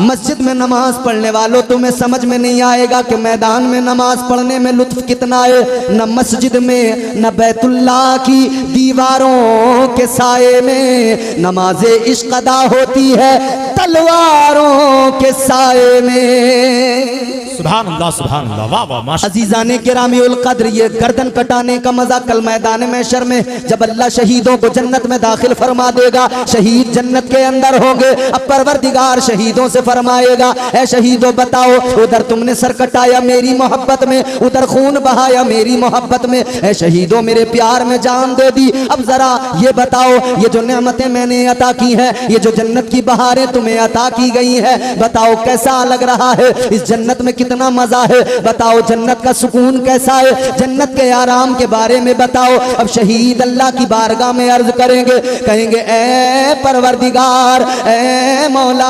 मस्जिद में नमाज पढ़ने वालों तुम्हें समझ में नहीं आएगा कि मैदान में नमाज पढ़ने में लुत्फ कितना है। न मस्जिद में, न बैतुल्लाह की दीवारों के साए में नमाज़े इश्क अदा होती है, तलवारों के साए में। सुभान अल्लाह, सुभान अल्लाह, वाह वाह माशाअल्लाह। अजीज़ाने किरामिउल क़द्र, ये गर्दन कटाने का मजा कल मैदान महशर में जब अल्लाह शहीदों को जन्नत में दाखिल फरमा देगा, शहीद जन्नत के अंदर होंगे। अब परवरदिगार शहीदों से फरमाएगा ऐ शहीदों बताओ, उधर तुमने सर कटाया मेरी मोहब्बत में, उधर खून बहाया मेरी मोहब्बत में, ऐ शहीदों मेरे प्यार में जान दे दी। अब जरा ये बताओ, ये जो नेमतें मैंने अता की हैं, ये जो जन्नत की बहारें तुम्हें अता की गई हैं, बताओ कैसा लग रहा है? इस जन्नत में कितना मजा है? बताओ जन्नत का सुकून कैसा है? जन्नत के आराम के बारे में बताओ। अब शहीद अल्लाह की बारगाह में अर्ज करेंगे, कहेंगे ए परवरदिगार, ए मौला,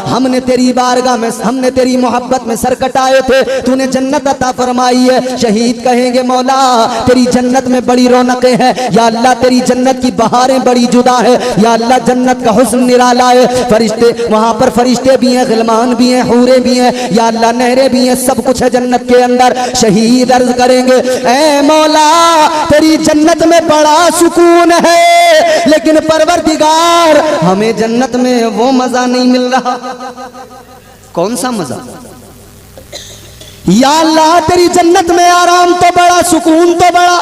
हमने तेरी बारगाह में, हमने तेरी मोहब्बत में सर कटाए थे, तूने जन्नत अता फरमाई है। शहीद कहेंगे मौला तेरी जन्नत में बड़ी रौनकें हैं, या अल्लाह तेरी जन्नत की बहारें बड़ी जुदा है, या अल्लाह जन्नत का हुस्न निराला है। फरिश्ते वहां पर, फरिश्ते भी हैं, गिलमान भी हैं, हूरें भी हैं, या अल्लाह नहरें भी हैं, सब कुछ है जन्नत के अंदर। शहीद अर्ज करेंगे ए मौला तेरी जन्नत में बड़ा सुकून है, लेकिन परवरदिगार हमें जन्नत में वो मजा नहीं मिल रहा। कौन सा मजा? या अल्लाह तेरी जन्नत में आराम तो बड़ा, सुकून तो बड़ा,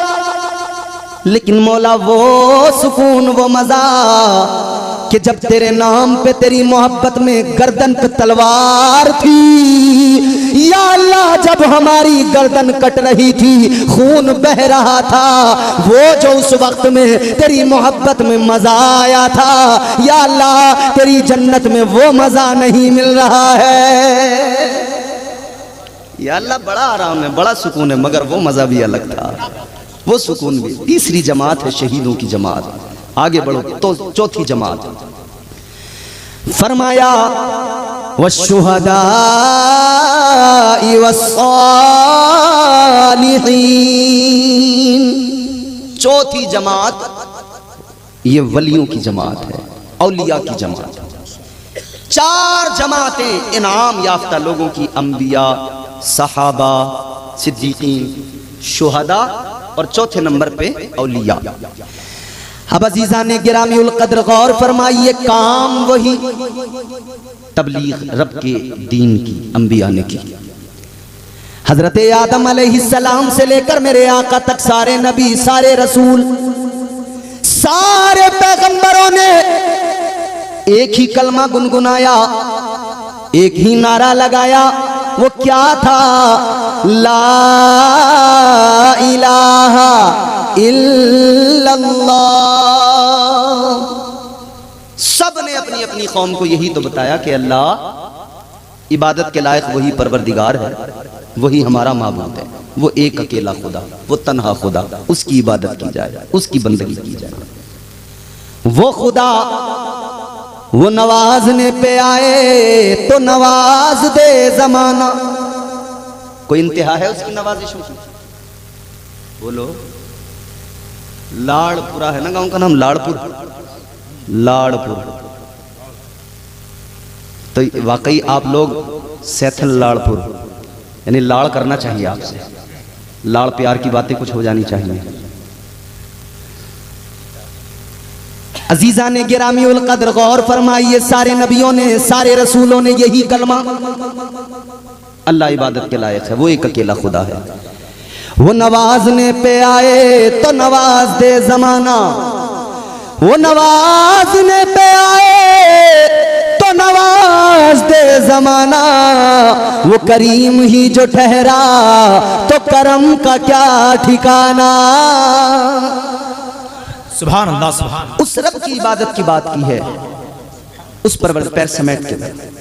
लेकिन मौला वो सुकून, वो मजा कि जब तेरे नाम पे, तेरी मोहब्बत में गर्दन पे तलवार थी, या अल्लाह जब हमारी गर्दन कट रही थी, खून बह रहा था, वो जो उस वक्त में तेरी मोहब्बत में मजा आया था, या अल्लाह तेरी जन्नत में वो मजा नहीं मिल रहा है। या अल्लाह बड़ा आराम है, बड़ा सुकून है, मगर वो मजा भी अलग था, वो सुकून भी। तीसरी जमात है शहीदों की जमात। आगे बढ़ो तो चौथी जमात फरमाया वशुहदा वस्सालिहीन। चौथी जमात ये वलियों की जमात है, औलिया की जमात है। चार जमातें इनाम याफ्ता लोगों की, अंबिया, सहाबा, सिद्दीकीन, शुहदा और चौथे नंबर पे औलिया। अब अजीज़ाने गिरामीउल क़द्र गौर फरमाइए, काम वही, तबलीग रब के दीन की अंबिया ने की। हजरत आदम अलैहिस्सलाम से लेकर मेरे आका तक सारे नबी, सारे रसूल, सारे पैगंबरों ने एक ही कलमा गुनगुनाया, एक ही नारा लगाया। वो क्या था? ला इलाहा इल्लल्लाह। सब ने अपनी अपनी कौम को यही तो बताया कि अल्लाह इबादत के लायक वही परवरदिगार है, वही हमारा माबूद है, वो एक अकेला खुदा, वो तन्हा खुदा, उसकी इबादत की जाए, उसकी बंदगी की जाए। वो खुदा, वो नवाजने पे आए तो नवाज दे जमाना। कोई इंतहा है उसकी नवाजिशों की? बोलो। लाड़पुरा है ना गांव का नाम, लाड़पुर। लाड़पुर तो वाकई आप लोग सैथल लाड़पुर, यानी लाड़ करना चाहिए आपसे, लाड़ प्यार की बातें कुछ हो जानी चाहिए। अजीजा ने गिरामी उल कद्र गौर फरमाइए, सारे नबियों ने, सारे रसूलों ने यही कलमा, अल्लाह इबादत के लायक है, वो एक अकेला खुदा है। वो नवाजने पे आए तो नवाज दे जमाना, वो नवाजने पे आए तो नवाज दे जमाना। वो करीम ही जो ठहरा तो करम का क्या ठिकाना। सुभान अल्लाह सुभान। उस रब की इबादत की बात की है, उस पर पैर समेट के,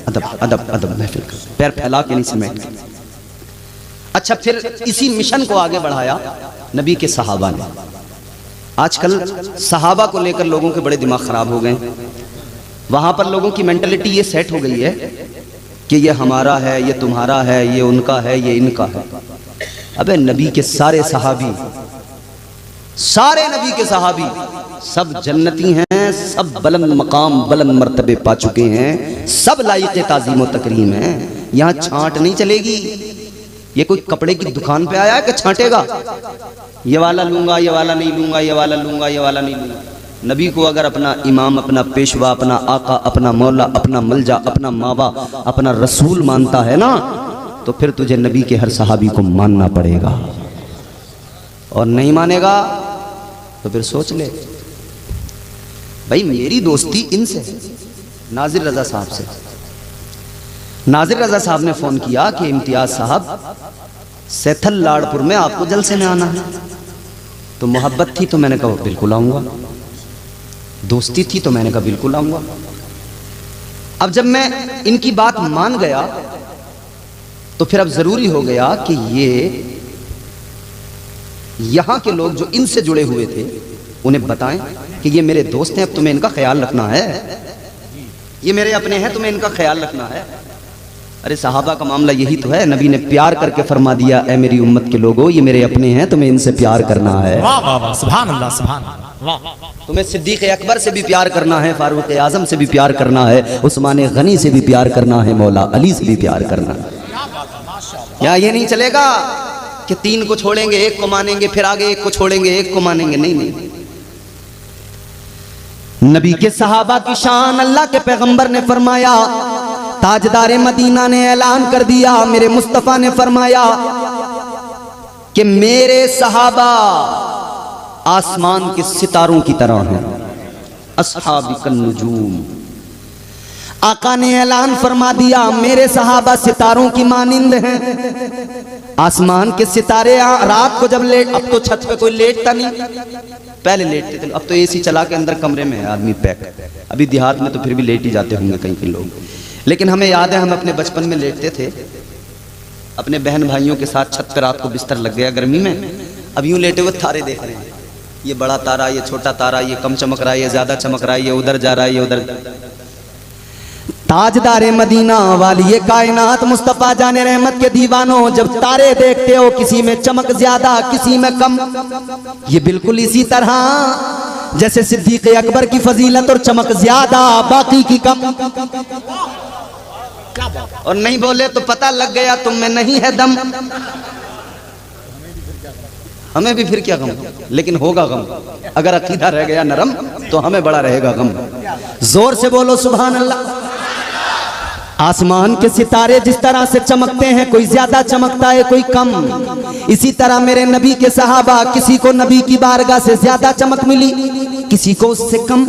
अदब अदब अदब महफिल का, पैर फैला के नहीं समेट के। अच्छा, फिर इसी मिशन को आगे बढ़ाया नबी के सहाबा ने। आजकल सहाबा को लेकर लोगों के बड़े दिमाग खराब हो गए। वहां पर लोगों की मेंटलिटी ये सेट हो गई है कि ये हमारा है, ये तुम्हारा है, ये उनका है, ये इनका है। अबे नबी के सारे सहाबी, सारे नबी के सहाबी सब जन्नती हैं, सब बुलंद मकाम बुलंद मर्तबे पा चुके हैं, सब लायक ताज़ीम व तकरीम हैं। यहाँ छांट नहीं चलेगी। ये कोई कपड़े की दुकान पे आया है कि छांटेगा, ये वाला लूंगा, ये वाला नहीं लूंगा, ये वाला लूंगा, ये वाला नहीं लूंगा। नबी को अगर अपना इमाम, अपना पेशवा, अपना आका, अपना मौला, अपना मलजा, अपना मावा, अपना रसूल मानता है ना, तो फिर तुझे नबी के हर सहाबी को मानना पड़ेगा। और नहीं मानेगा तो फिर सोच ले, भाई मेरी दोस्ती इनसे है, नाजिर रजा साहब से। नाजिर रजा साहब ने फोन किया कि इम्तियाज साहब सैथल लाड़पुर में आपको जलसे में आना है। तो मोहब्बत थी तो मैंने कहा बिल्कुल आऊंगा, दोस्ती थी तो मैंने कहा बिल्कुल आऊंगा। अब जब मैं इनकी बात मान गया तो फिर अब जरूरी हो गया कि ये यहां के लोग जो इनसे जुड़े हुए थे उन्हें बताएं कि ये मेरे दोस्त हैं, अब तुम्हें इनका ख्याल रखना है, ये मेरे अपने हैं, तुम्हें इनका ख्याल रखना है। अरे साहबा का मामला यही तो है, नबी ने प्यार करके फरमा दिया, ऐ मेरी उम्मत के लोगों, ये मेरे अपने हैं, तुम्हें इनसे प्यार करना है। वाह वाह वाह, सुभान अल्लाह सुभान अल्लाह। तुम्हें सिद्दीक अकबर से भी प्यार करना है, फारूक आजम से भी प्यार करना है, उस्मान गनी से भी प्यार करना है, मौला अली से भी प्यार करना है। या ये नहीं चलेगा कि तीन को छोड़ेंगे एक को मानेंगे, फिर आगे एक को छोड़ेंगे एक को मानेंगे, नहीं नहीं। नबी के सहाबा की शान अल्लाह के पैगंबर ने फरमाया, ताजदार मदीना ने ऐलान कर दिया, मेरे मुस्तफा ने फरमाया कि मेरे सहाबा आसमान के सितारों की तरह हैं, अस्हाबिकन नुजूम। आका ने ऐलान फरमा दिया, मेरे सहाबा सितारों की मानिंद हैं। आसमान के सितारे रात को जब अब तो छत पे कोई लेटता नहीं, पहले लेटते थे, अब तो एसी चला के अंदर कमरे में है आदमी पैक। अभी देहात में तो फिर भी लेट ही जाते होंगे कहीं कहीं लोग, लेकिन हमें याद है हम अपने बचपन में लेटते थे अपने बहन भाइयों के साथ छत पर। रात को बिस्तर लग गया गर्मी में, अब यूं लेटे हुए तारे देख रहे हैं, ये बड़ा तारा, ये छोटा तारा, ये कम चमक रहा है, ये ज्यादा चमक रहा है, ये उधर जा रहा है, ये उधर। ताजदारे मदीना वाली ये कायनात मुस्तफा जाने रहमत के दीवानों, जब तारे देखते हो किसी में चमक ज्यादा किसी में कम, ये बिल्कुल इसी तरह जैसे सिद्दीक अकबर की फजीलत और चमक ज्यादा बाकी की कम। और नहीं बोले तो पता लग गया तुम में नहीं है दम। हमें भी फिर क्या गम, लेकिन होगा गम। अगर अकीदा रह गया नरम तो हमें बड़ा रहेगा गम। जोर से बोलो सुभान अल्लाह। आसमान के सितारे जिस तरह से चमकते हैं, कोई ज्यादा चमकता है कोई कम, इसी तरह मेरे नबी के सहाबा, किसी को नबी की बारगाह से ज्यादा चमक मिली, किसी को उससे कम,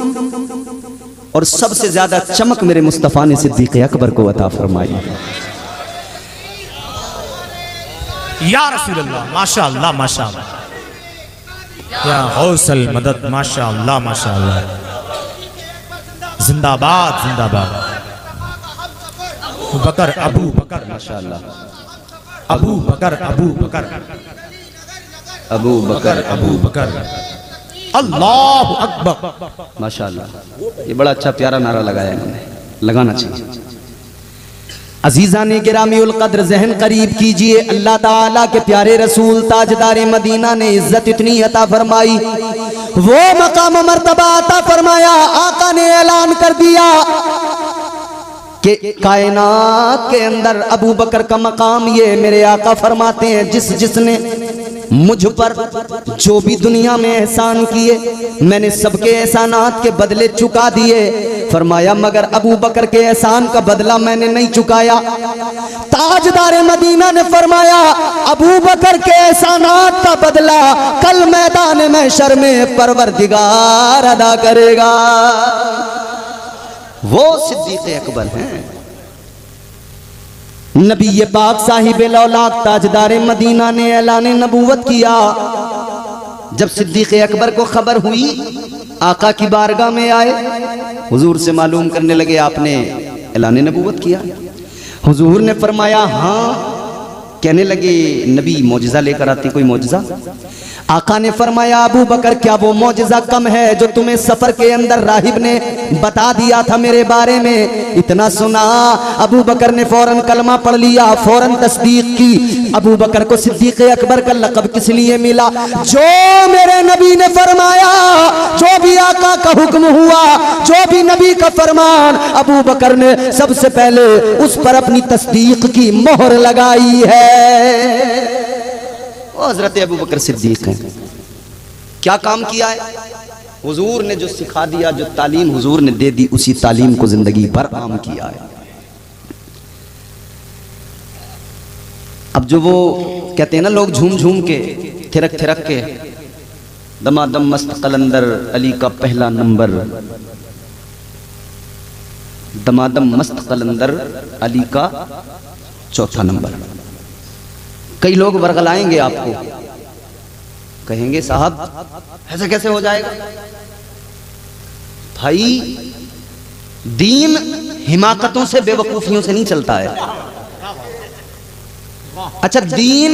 और सबसे ज्यादा चमक मेरे मुस्तफा ने सिद्दीक अकबर को अता फरमाई। या रसूल अल्लाह, माशाअल्लाह माशाअल्लाह, या गौसल मदद, माशाअल्लाह माशाअल्लाह, जिंदाबाद जिंदाबाद। बकर अबू बकर माशाअल्लाह, अबू बकर अबू बकर, अबू बकर अबू बकर। अल्लाहु अकबर। माशाअल्लाह, ये बड़ा अच्छा प्यारा नारा लगाया इन्होंने, लगाना चाहिए। अजीज़ान गिरामी उल कद्र ज़हन करीब कीजिए, अल्लाह ताला के प्यारे रसूल ताजदार मदीना ने इज्जत इतनी अता फरमाई, वो मकाम मर्तबा अता फरमाया, आका ने ऐलान कर दिया कि कायनात के अंदर अबू बकर का मकाम ये मेरे आका फरमाते हैं, जिसने मुझ पर जो भी दुनिया में एहसान किए मैंने सबके एहसानात के बदले चुका दिए। फरमाया मगर अबू बकर के एहसान का बदला मैंने नहीं चुकाया। ताजदार मदीना ने फरमाया अबू बकर के एहसानात का बदला कल मैदान महशर में परवरदिगार अदा करेगा। वो सिद्दीक़ अकबर हैं, नबी ये पाक साहिब लौलाक ताजदार मदीना ने ऐलान नबूवत किया। जब सिद्दीक़ अकबर को खबर हुई, आका की बारगाह में आए, हुजूर से मालूम करने लगे आपने ऐलान नबूवत किया। हुजूर ने फरमाया हाँ। कहने लगे नबी मौजिज़ा लेकर आते, कोई मौजिज़ा? आका ने फरमाया अबू बकर क्या वो मौजिज़ा कम है जो तुम्हें सफर के अंदर राहिब ने बता दिया था मेरे बारे में? इतना सुना अबू बकर ने फौरन कलमा पढ़ लिया, फौरन तस्दीक की। अबू बकर को सिद्दीक़ अकबर का लक़ब किस लिए मिला? जो मेरे नबी ने फरमाया, जो भी आका का हुक्म हुआ, जो भी नबी का फरमान, अबू बकर ने सबसे पहले उस पर अपनी तस्दीक की मोहर लगाई है। हजरत अबू बकर सिद्दीक हैं। क्या काम किया है? हुजूर ने जो सिखा दिया, जो तालीम हुजूर ने दे दी, उसी तालीम को जिंदगी भर आम किया है। अब जो वो कहते हैं ना लोग झूम झूम के थिरक थिरक के, दमादम मस्त कलंदर अली का पहला नंबर, दमादम मस्त कलंदर अली का चौथा नंबर। कई लोग बरगलाएंगे आपको, कहेंगे साहब ऐसे कैसे हो जाएगा? भाई दीन हिमाकतों से बेवकूफियों से नहीं चलता है। अच्छा दीन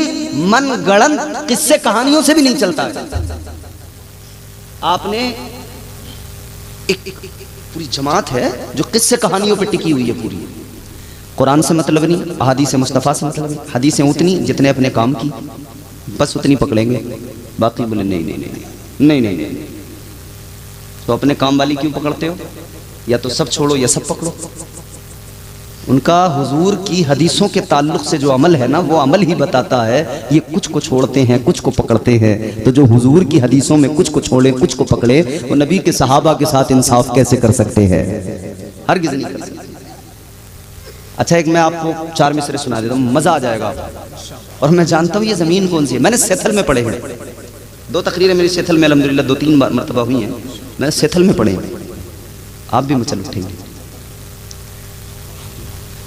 मन गढ़ंत किस्से कहानियों से भी नहीं चलता है। आपने एक पूरी जमात है जो किस्से कहानियों पे टिकी हुई है, पूरी कुरान से मतलब नहीं, अहादीस मुस्तफ़ा से मतलब नहीं। हदीसें उतनी जितने अपने काम की, बस उतनी पकड़ेंगे, बाकी बोले नहीं नहीं नहीं नहीं नहीं नहीं। तो अपने काम वाली क्यों पकड़ते हो? या तो सब छोड़ो या सब पकड़ो। उनका हुजूर की हदीसों के ताल्लुक से जो अमल है ना, वो अमल ही बताता है। ये कुछ को छोड़ते हैं, कुछ को पकड़ते हैं। तो जो हुजूर की हदीसों में कुछ को छोड़े, कुछ को पकड़े, वो नबी के सहाबा के साथ इंसाफ कैसे कर सकते हैं? हरगिज़ नहीं कर सकते। अच्छा एक मैं आपको 4 मिसरे सुना देता हूँ, मजा आ जाएगा आपको। और मैं जानता हूँ ये जमीन कौन सी है। मैंने सेथल में पढ़े हैं, 2 तकरीरें मेरी सेथल में अल्हम्दुलिल्लाह 2-3 मरतबा हुई हैं। मैंने सेथल में पढ़े हैं, आप भी मचल उठेंगे।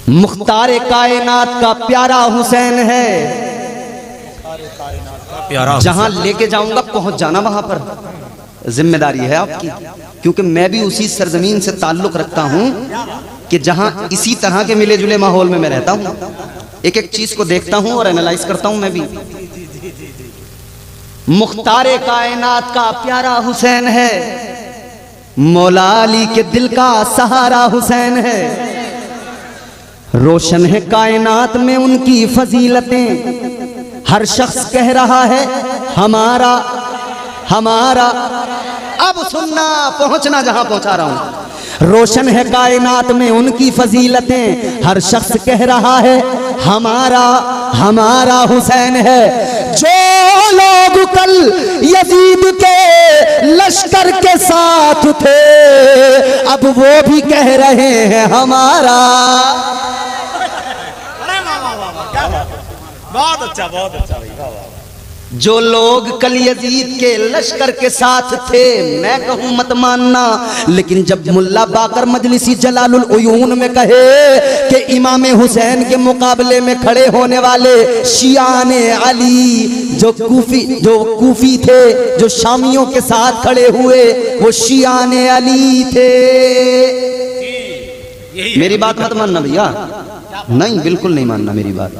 मुख्तार कायनात का प्यारा हुसैन है, जहां लेके जाऊंगा पहुंच जाना वहां पर। जिम्मेदारी है आपकी, क्योंकि मैं भी उसी सरजमीन से ताल्लुक रखता हूं कि जहां इसी तरह के मिले जुले माहौल में मैं रहता हूं। एक एक चीज को देखता हूं और एनालाइज करता हूं मैं भी। मुख्तार कायनात का प्यारा हुसैन है, मौला अली के दिल का सहारा हुसैन है। रोशन है कायनात में उनकी फजीलतें, हर शख्स कह रहा है हमारा हमारा। अब सुनना, पहुंचना जहां पहुंचा रहा हूं। रोशन है कायनात में उनकी फजीलतें, हर शख्स कह रहा है हमारा हमारा हुसैन है। जो लोग कल यजीद के लश्कर के साथ थे, अब वो भी कह रहे हैं हमारा। बहुत अच्छा, बहुत अच्छा भाई। जो लोग कल यजीद के लश्कर के साथ थे, मैं कहूं मत मानना, लेकिन जब मुल्ला बाकर मजलिसी जलालुल उयून में कहे कि इमाम हुसैन के मुकाबले में खड़े होने वाले शियाने अली जो कूफी थे, जो शामियों के साथ खड़े हुए, वो शियाने अली थे। मेरी बात मत मानना भैया, नहीं बिल्कुल नहीं मानना मेरी बात।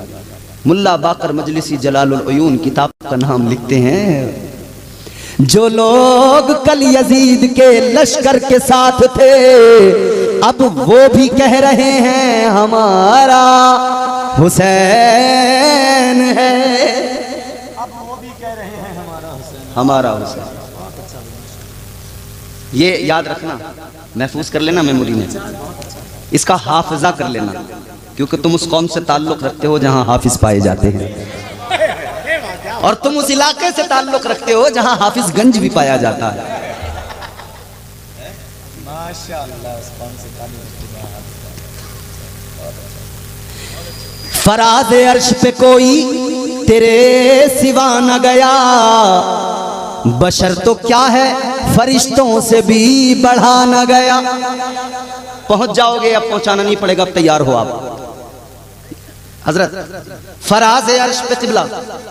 मुल्ला बाकर मजलिसी जलालुल उयून किताब का नाम लिखते हैं जो लोग कल यजीद के लश्कर के साथ थे, अब वो भी कह रहे हैं हमारा हुसैन है। अब वो भी कह रहे हैं हमारा हुसैन। हमारा हुसैन। ये याद रखना, महफूज कर लेना मेमोरी में, इसका हाफिजा कर लेना, क्योंकि तुम उस कौम से ताल्लुक रखते हो जहां हाफिज पाए जाते हैं, और तुम उस इलाके से ताल्लुक रखते हो जहां हाफिजगंज भी पाया जाता है। माशाअल्लाह, उस कौम से ताल्लुक। फराज अर्श पे कोई तेरे सिवा न गया, बशर तो क्या है फरिश्तों से भी बढ़ा न गया। पहुंच जाओगे, अब पहुंचाना नहीं पड़ेगा, अब तैयार हो आप हजरत। फराज अर्श पे किबला,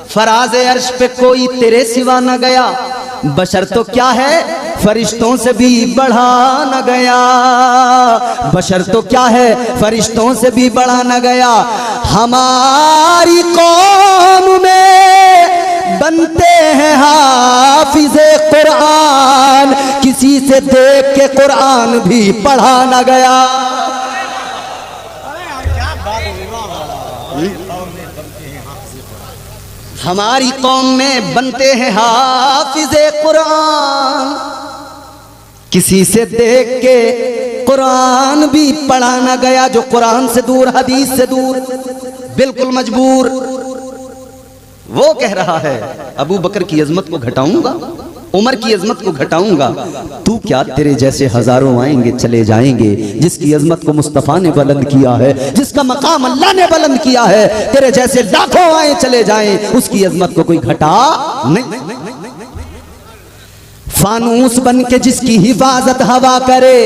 फराज अर्श पे कोई तेरे सिवा न गया, बशर तो क्या है फरिश्तों से भी बढ़ा न गया, बशर तो क्या है फरिश्तों से भी बढ़ा न गया। हमारी कौम में बनते हैं हाफिज़े कुरान, किसी से देख के कुरान भी पढ़ा न गया। हमारी कौम में बनते हैं हाफिज़े कुरान, किसी से देख के कुरान भी पढ़ा न गया। जो कुरान से दूर, हदीस से दूर, बिल्कुल मजबूर, वो कह रहा है अबू बकर की अजमत को घटाऊंगा, उमर की अजमत को घटाऊंगा। तू क्या, तेरे जैसे हजारों आएंगे चले जाएंगे। जिसकी अजमत को मुस्तफ़ा ने बुलंद किया है, जिसका मकाम अल्लाह ने बुलंद किया है, तेरे जैसे लाखों आए चले जाएं, उसकी अजमत को कोई घटा नहीं। फानूस बन के जिसकी हिफाजत हवा करे,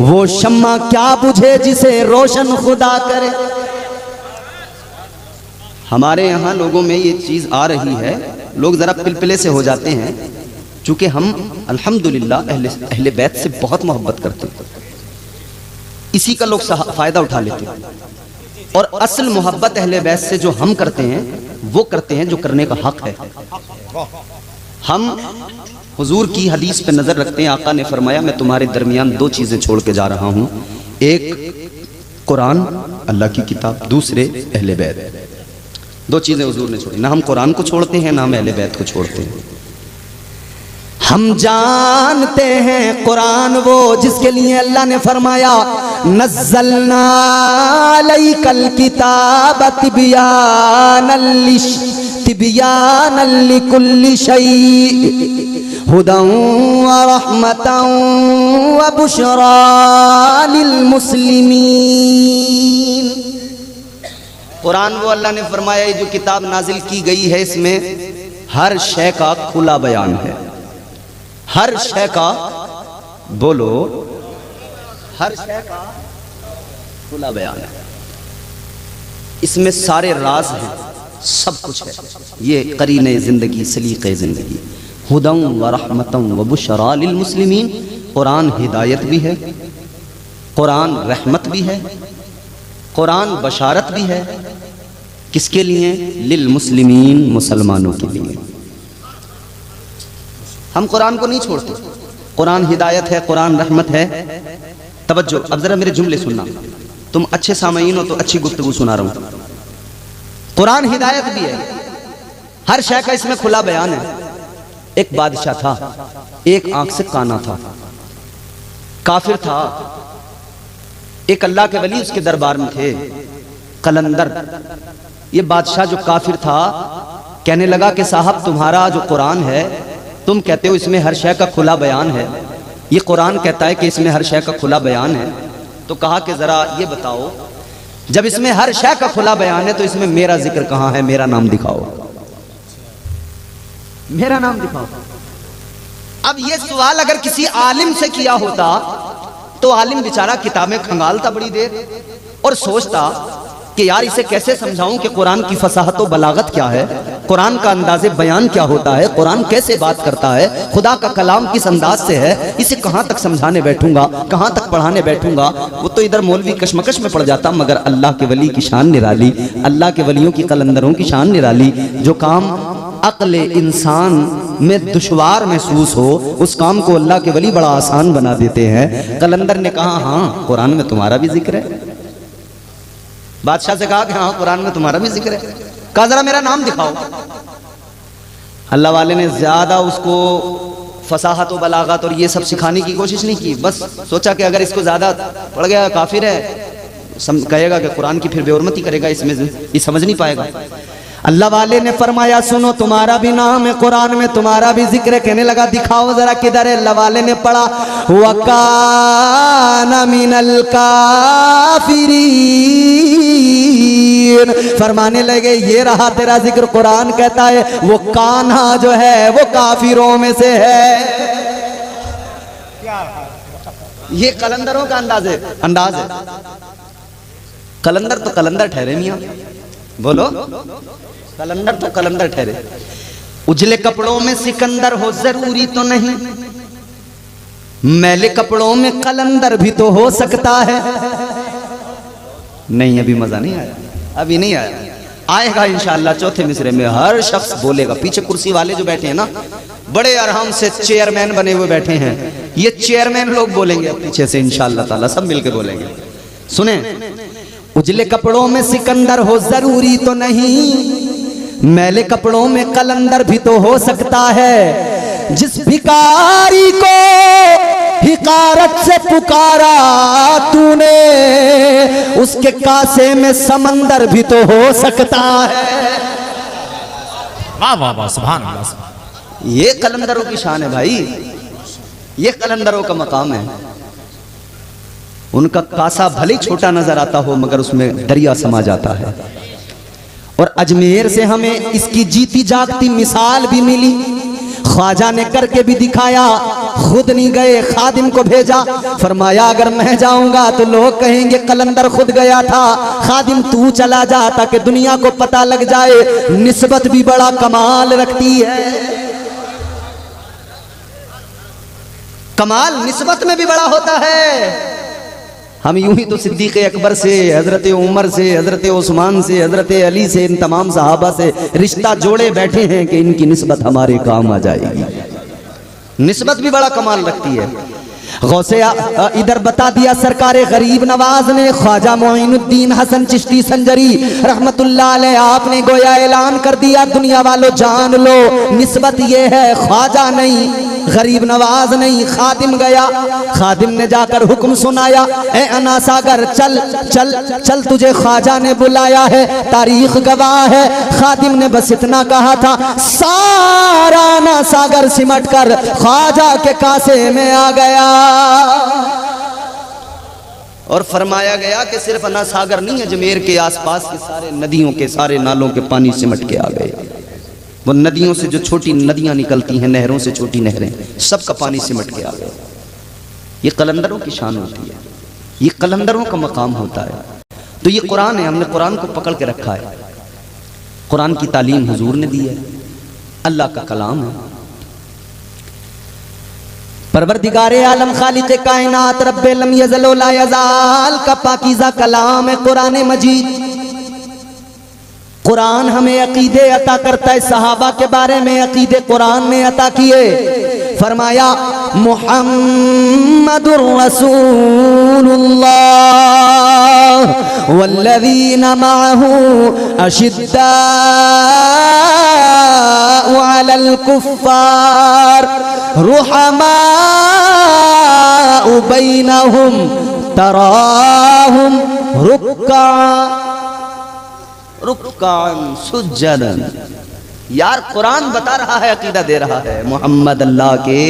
वो शम्मा क्या बुझे जिसे रोशन खुदा करे। हमारे यहाँ लोगों में ये चीज आ रही है, लोग जरा पिलपिले से हो जाते हैं, चूंकि हम अल्हम्दुलिल्लाह अहले बैत से बहुत मोहब्बत करते हैं, इसी का लोग फायदा उठा लेते हैं। और असल मोहब्बत अहले बैत से जो हम करते हैं, वो करते हैं जो करने का हक है। हम हुजूर की हदीस पे नजर रखते हैं। आका ने फरमाया, मैं तुम्हारे दरमियान दो चीजें छोड़ के जा रहा हूं, एक कुरान अल्लाह की किताब, दूसरे अहले बैत। दो चीजें हुजूर ने छोड़ी, ना हम कुरान को छोड़ते हैं ना हम अहले बैत को छोड़ते हैं। हम जानते हैं कुरान वो जिसके लिए अल्लाह ने फरमाया, नज़्ज़लना अलैकल किताब तिब्यानल लिकुल्लि शै हुदन व रहमतन व बुशरा लिल मुस्लिमीन। कुरान वो अल्लाह ने फरमाया, जो किताब नाजिल की गई है, इसमें हर शय का खुला बयान है। हर शय का, बोलो, हर शय का खुला बयान है। इसमें सारे राज हैं, सब कुछ है। ये करीने जिंदगी, सलीक़े जिंदगी। हुदन व रहमतन व बुशरा लिल मुस्लिमीन। कुरान हिदायत भी है, कुरान रहमत भी है, कुरान बशारत भी है। किसके लिए? लिल मुस्लिमीन, मुसलमानों के लिए। हम कुरान को नहीं छोड़ते। कुरान हिदायत है, कुरान रहमत है। तवज्जो, अब जरा मेरे जुमले सुनना, तुम अच्छे सामईन हो तो अच्छी गुफ्तगू सुना रहा हूं। कुरान हिदायत भी है, हर शय का इसमें खुला बयान है। एक बादशाह था, एक आंख से काना था, काफिर था। एक अल्लाह के वली उसके दरबार में थे, कलंदर। ये बादशाह जो काफिर था, कहने लगा कि साहब, तुम्हारा जो कुरान है, तुम कहते हो इसमें हर शय का खुला बयान है, ये कुरान कहता है कि इसमें हर शय का खुला बयान है। तो कहा कि जरा ये बताओ, जब इसमें हर शय का खुला बयान है तो इसमें मेरा जिक्र कहां है? मेरा नाम दिखाओ, मेरा नाम दिखाओ। अब ये सवाल अगर किसी आलिम से किया होता तो आलिम बेचारा किताबें खंगालता बड़ी देर और सोचता कि यार इसे कैसे समझाऊं कि कुरान की फसाहत व बलागत क्या है, कुरान का अंदाज़े बयान क्या होता है, कुरान कैसे बात करता है, खुदा का कलाम किस अंदाज से है, इसे कहां तक समझाने बैठूंगा, कहां तक पढ़ाने बैठूंगा। वो तो इधर मौलवी कशमकश में पड़ जाता। मगर अल्लाह के वली की शान निराली, अल्लाह के वलियों की कलंदरों की शान निराली। जो काम अक्ल इंसान में दुश्वार महसूस हो, उस काम को अल्लाह के वली बड़ा आसान बना देते हैं। कलंदर ने कहा हाँ कुरान में तुम्हारा भी जिक्र है। बादशाह से कहा कि हाँ कुरान में तुम्हारा भी जिक्र है। कहा जरा मेरा नाम दिखाओ। अल्लाह वाले ने ज्यादा उसको फसाहत व बलागत और ये सब सिखाने की कोशिश नहीं की, बस सोचा कि अगर इसको ज्यादा पड़ गया काफिर है, कहेगा कि कुरान की फिर बेहुरमती करेगा, इसमें ये समझ नहीं पाएगा। अल्लाह वाले ने फरमाया सुनो तुम्हारा भी नाम है, कुरान में तुम्हारा भी जिक्र। कहने लगा दिखाओ जरा किधर है। अल्लाह वाले ने पढ़ा वकाना मिनल काफिरीन, फरमाने लगे ये रहा तेरा जिक्र। कुरान कहता है वो कान्हा जो है वो काफिरों में से है। ये कलंदरों का अंदाज है। कलंदर तो कलंदर ठहरे मियां, बोलो कलंदर तो कलंदर ठहरे। उजले कपड़ों में सिकंदर हो जरूरी तो नहीं, मैले कपड़ों में कलंदर भी तो हो सकता है। नहीं अभी मजा नहीं आया, अभी नहीं आया, आएगा इंशाअल्लाह चौथे मिसरे में। हर शख्स बोलेगा। पीछे कुर्सी वाले जो बैठे हैं ना, बड़े आराम से चेयरमैन बने हुए बैठे हैं, ये चेयरमैन लोग बोलेंगे पीछे से इंशाअल्लाह ताला, सब मिलके बोलेंगे। सुने, उजले कपड़ों में सिकंदर हो जरूरी तो नहीं, मैले कपड़ों में कलंदर भी तो हो सकता है। जिस भिखारी को हिकारत से पुकारा तूने, उसके कासे में समंदर भी तो हो सकता है। वाह वाह वाह, सुभान अल्लाह। ये कलंदरों की शान है भाई, ये कलंदरों का मकाम है। उनका कासा भले छोटा नजर आता हो मगर उसमें दरिया समा जाता है। और अजमेर से हमें इसकी जीती जागती मिसाल भी मिली। ख्वाजा ने करके भी दिखाया, खुद नहीं गए, खादिम को भेजा। फरमाया अगर मैं जाऊंगा तो लोग कहेंगे कलंदर खुद गया था, खादिम तू चला जा ताकि दुनिया को पता लग जाए। निस्बत भी बड़ा कमाल रखती है, कमाल निस्बत में भी बड़ा होता है। हम यूं ही तो सिद्दीक़ अकबर से, हजरत उमर से, हजरत उस्मान से, हजरत अली से, इन तमाम सहाबा से रिश्ता जोड़े बैठे हैं कि इनकी निस्बत हमारे काम आ जाएगी। निस्बत भी बड़ा कमाल रखती है। गौसे इधर बता दिया सरकारे गरीब नवाज ने, ख्वाजा मोइनुद्दीन हसन चिश्ती संजरी रहमतुल्लाह अलैह, आपने गोया ऐलान कर दिया दुनिया वालों जान लो, निस्बत ये है ख्वाजा नहीं, गरीब नवाज नहीं, खादिम गया। खादिम ने जाकर हुक्म सुनाया, ए अना सागर चल चल चल, तुझे ख्वाजा ने बुलाया है, तारीख गवाह है। खादिम ने बस इतना कहा था, सारा अना सागर सिमट कर ख्वाजा के कासे में आ गया। और फरमाया गया कि सिर्फ अना सागर नहीं, अजमेर के आसपास के सारे नदियों के, सारे नालों के पानी सिमट के आ गए। वो नदियों से जो छोटी नदियां निकलती हैं, नहरों से छोटी नहरें, सबका पानी सिमट के आ गया। ये कलंदरों की शान होती है, ये कलंदरों का मकाम होता है। तो ये कुरान है, हमने कुरान को पकड़ के रखा है। कुरान की तालीम हुजूर ने दी है, अल्लाह का कलाम है। परवरदिगारे आलम खालिक़े कायनात रब्बे लम यज़ल व ला यज़ाल का पाकीज़ा कलाम है कुरान मजीद। कुरान हमें अकीदे अता करता है, सहाबा के बारे में अकीदे कुरान ने अता किए। फरमाया मुहम्मदुर रसूलुल्लाह वल्लज़ीना मअहू अशिद्दाउ अलल कुफ्फार रुहमाउ बैनहुम तराहुम रुक्कान सुज्जदन। यार कुरान बता रहा है, अकीदा दे रहा है, मोहम्मद अल्लाह के।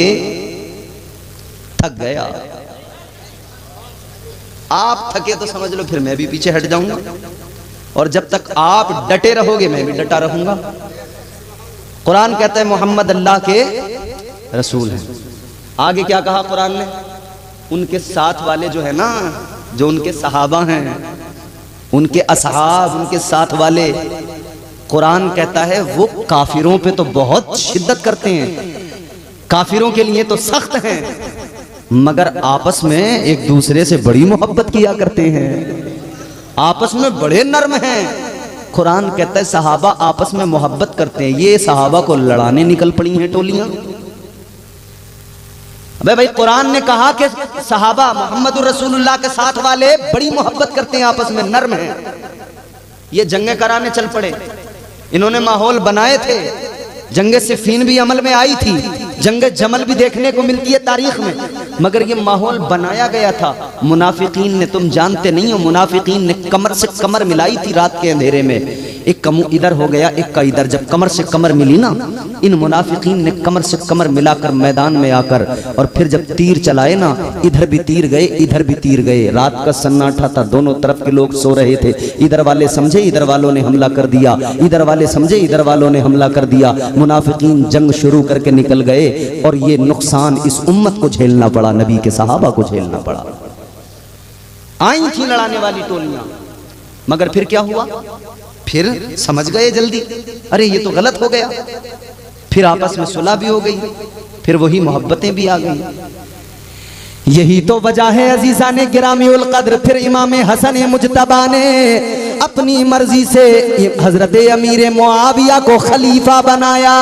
थक गया आप, थके तो समझ लो फिर मैं भी पीछे हट जाऊंगा, और जब तक आप डटे रहोगे मैं भी डटा रहूंगा। कुरान कहता है मोहम्मद अल्लाह के रसूल हैं। आगे क्या कहा कुरान ने? उनके साथ वाले जो है ना, जो उनके सहाबा हैं, उनके असहाब, उनके साथ वाले, कुरान कहता है वो काफिरों पे तो बहुत शिद्दत करते हैं, काफिरों के लिए तो सख्त हैं, मगर आपस में एक दूसरे से बड़ी मोहब्बत किया करते हैं, आपस में बड़े नर्म हैं। कुरान कहता है सहाबा आपस में मोहब्बत करते हैं, ये सहाबा को लड़ाने निकल पड़ी हैं टोलियां। अबे भाई कुरान ने कहा कि सहाबा मोहम्मद रसूलुल्लाह के साथ वाले बड़ी मोहब्बत करते हैं, आपस में नर्म हैं। ये जंगे कराने चल पड़े, इन्होंने माहौल बनाए थे। जंगे सिफ़ीन भी अमल में आई थी, जंगे जमल भी देखने को मिलती है तारीख में, मगर ये माहौल बनाया गया था। मुनाफिकीन ने, तुम जानते नहीं हो, मुनाफिकीन ने कमर से कमर मिलाई थी रात के अंधेरे में। एक कमू इधर हो गया, एक का इधर। जब कमर से कमर मिली ना, इन मुनाफिकीन ने कमर से कमर मिलाकर मैदान में आकर, और फिर जब तीर चलाए ना, इधर भी तीर गए, इधर भी तीर गए। रात का सन्नाटा था, दोनों तरफ के लोग सो रहे थे। इधर वाले समझे इधर वालों ने हमला कर दिया, इधर वाले समझे इधर वालों ने हमला कर दिया। मुनाफिकीन जंग शुरू करके निकल गए, और ये नुकसान इस उम्मत को झेलना पड़ा, नबी के सहाबा को झेलना पड़ा। आई थी लड़ाने वाली टोलियां, मगर फिर क्या हुआ? फिर समझ गए जल्दी, अरे ये तो गलत हो गया। फिर आपस में सुलह भी हो गई, फिर वही मोहब्बतें भी आ गई। यही तो वजह है अजीजा ने गिरामी उल कद्र, फिर इमाम हसन मुजतबा ने अपनी मर्जी से हजरत अमीर मुआविया को खलीफा बनाया।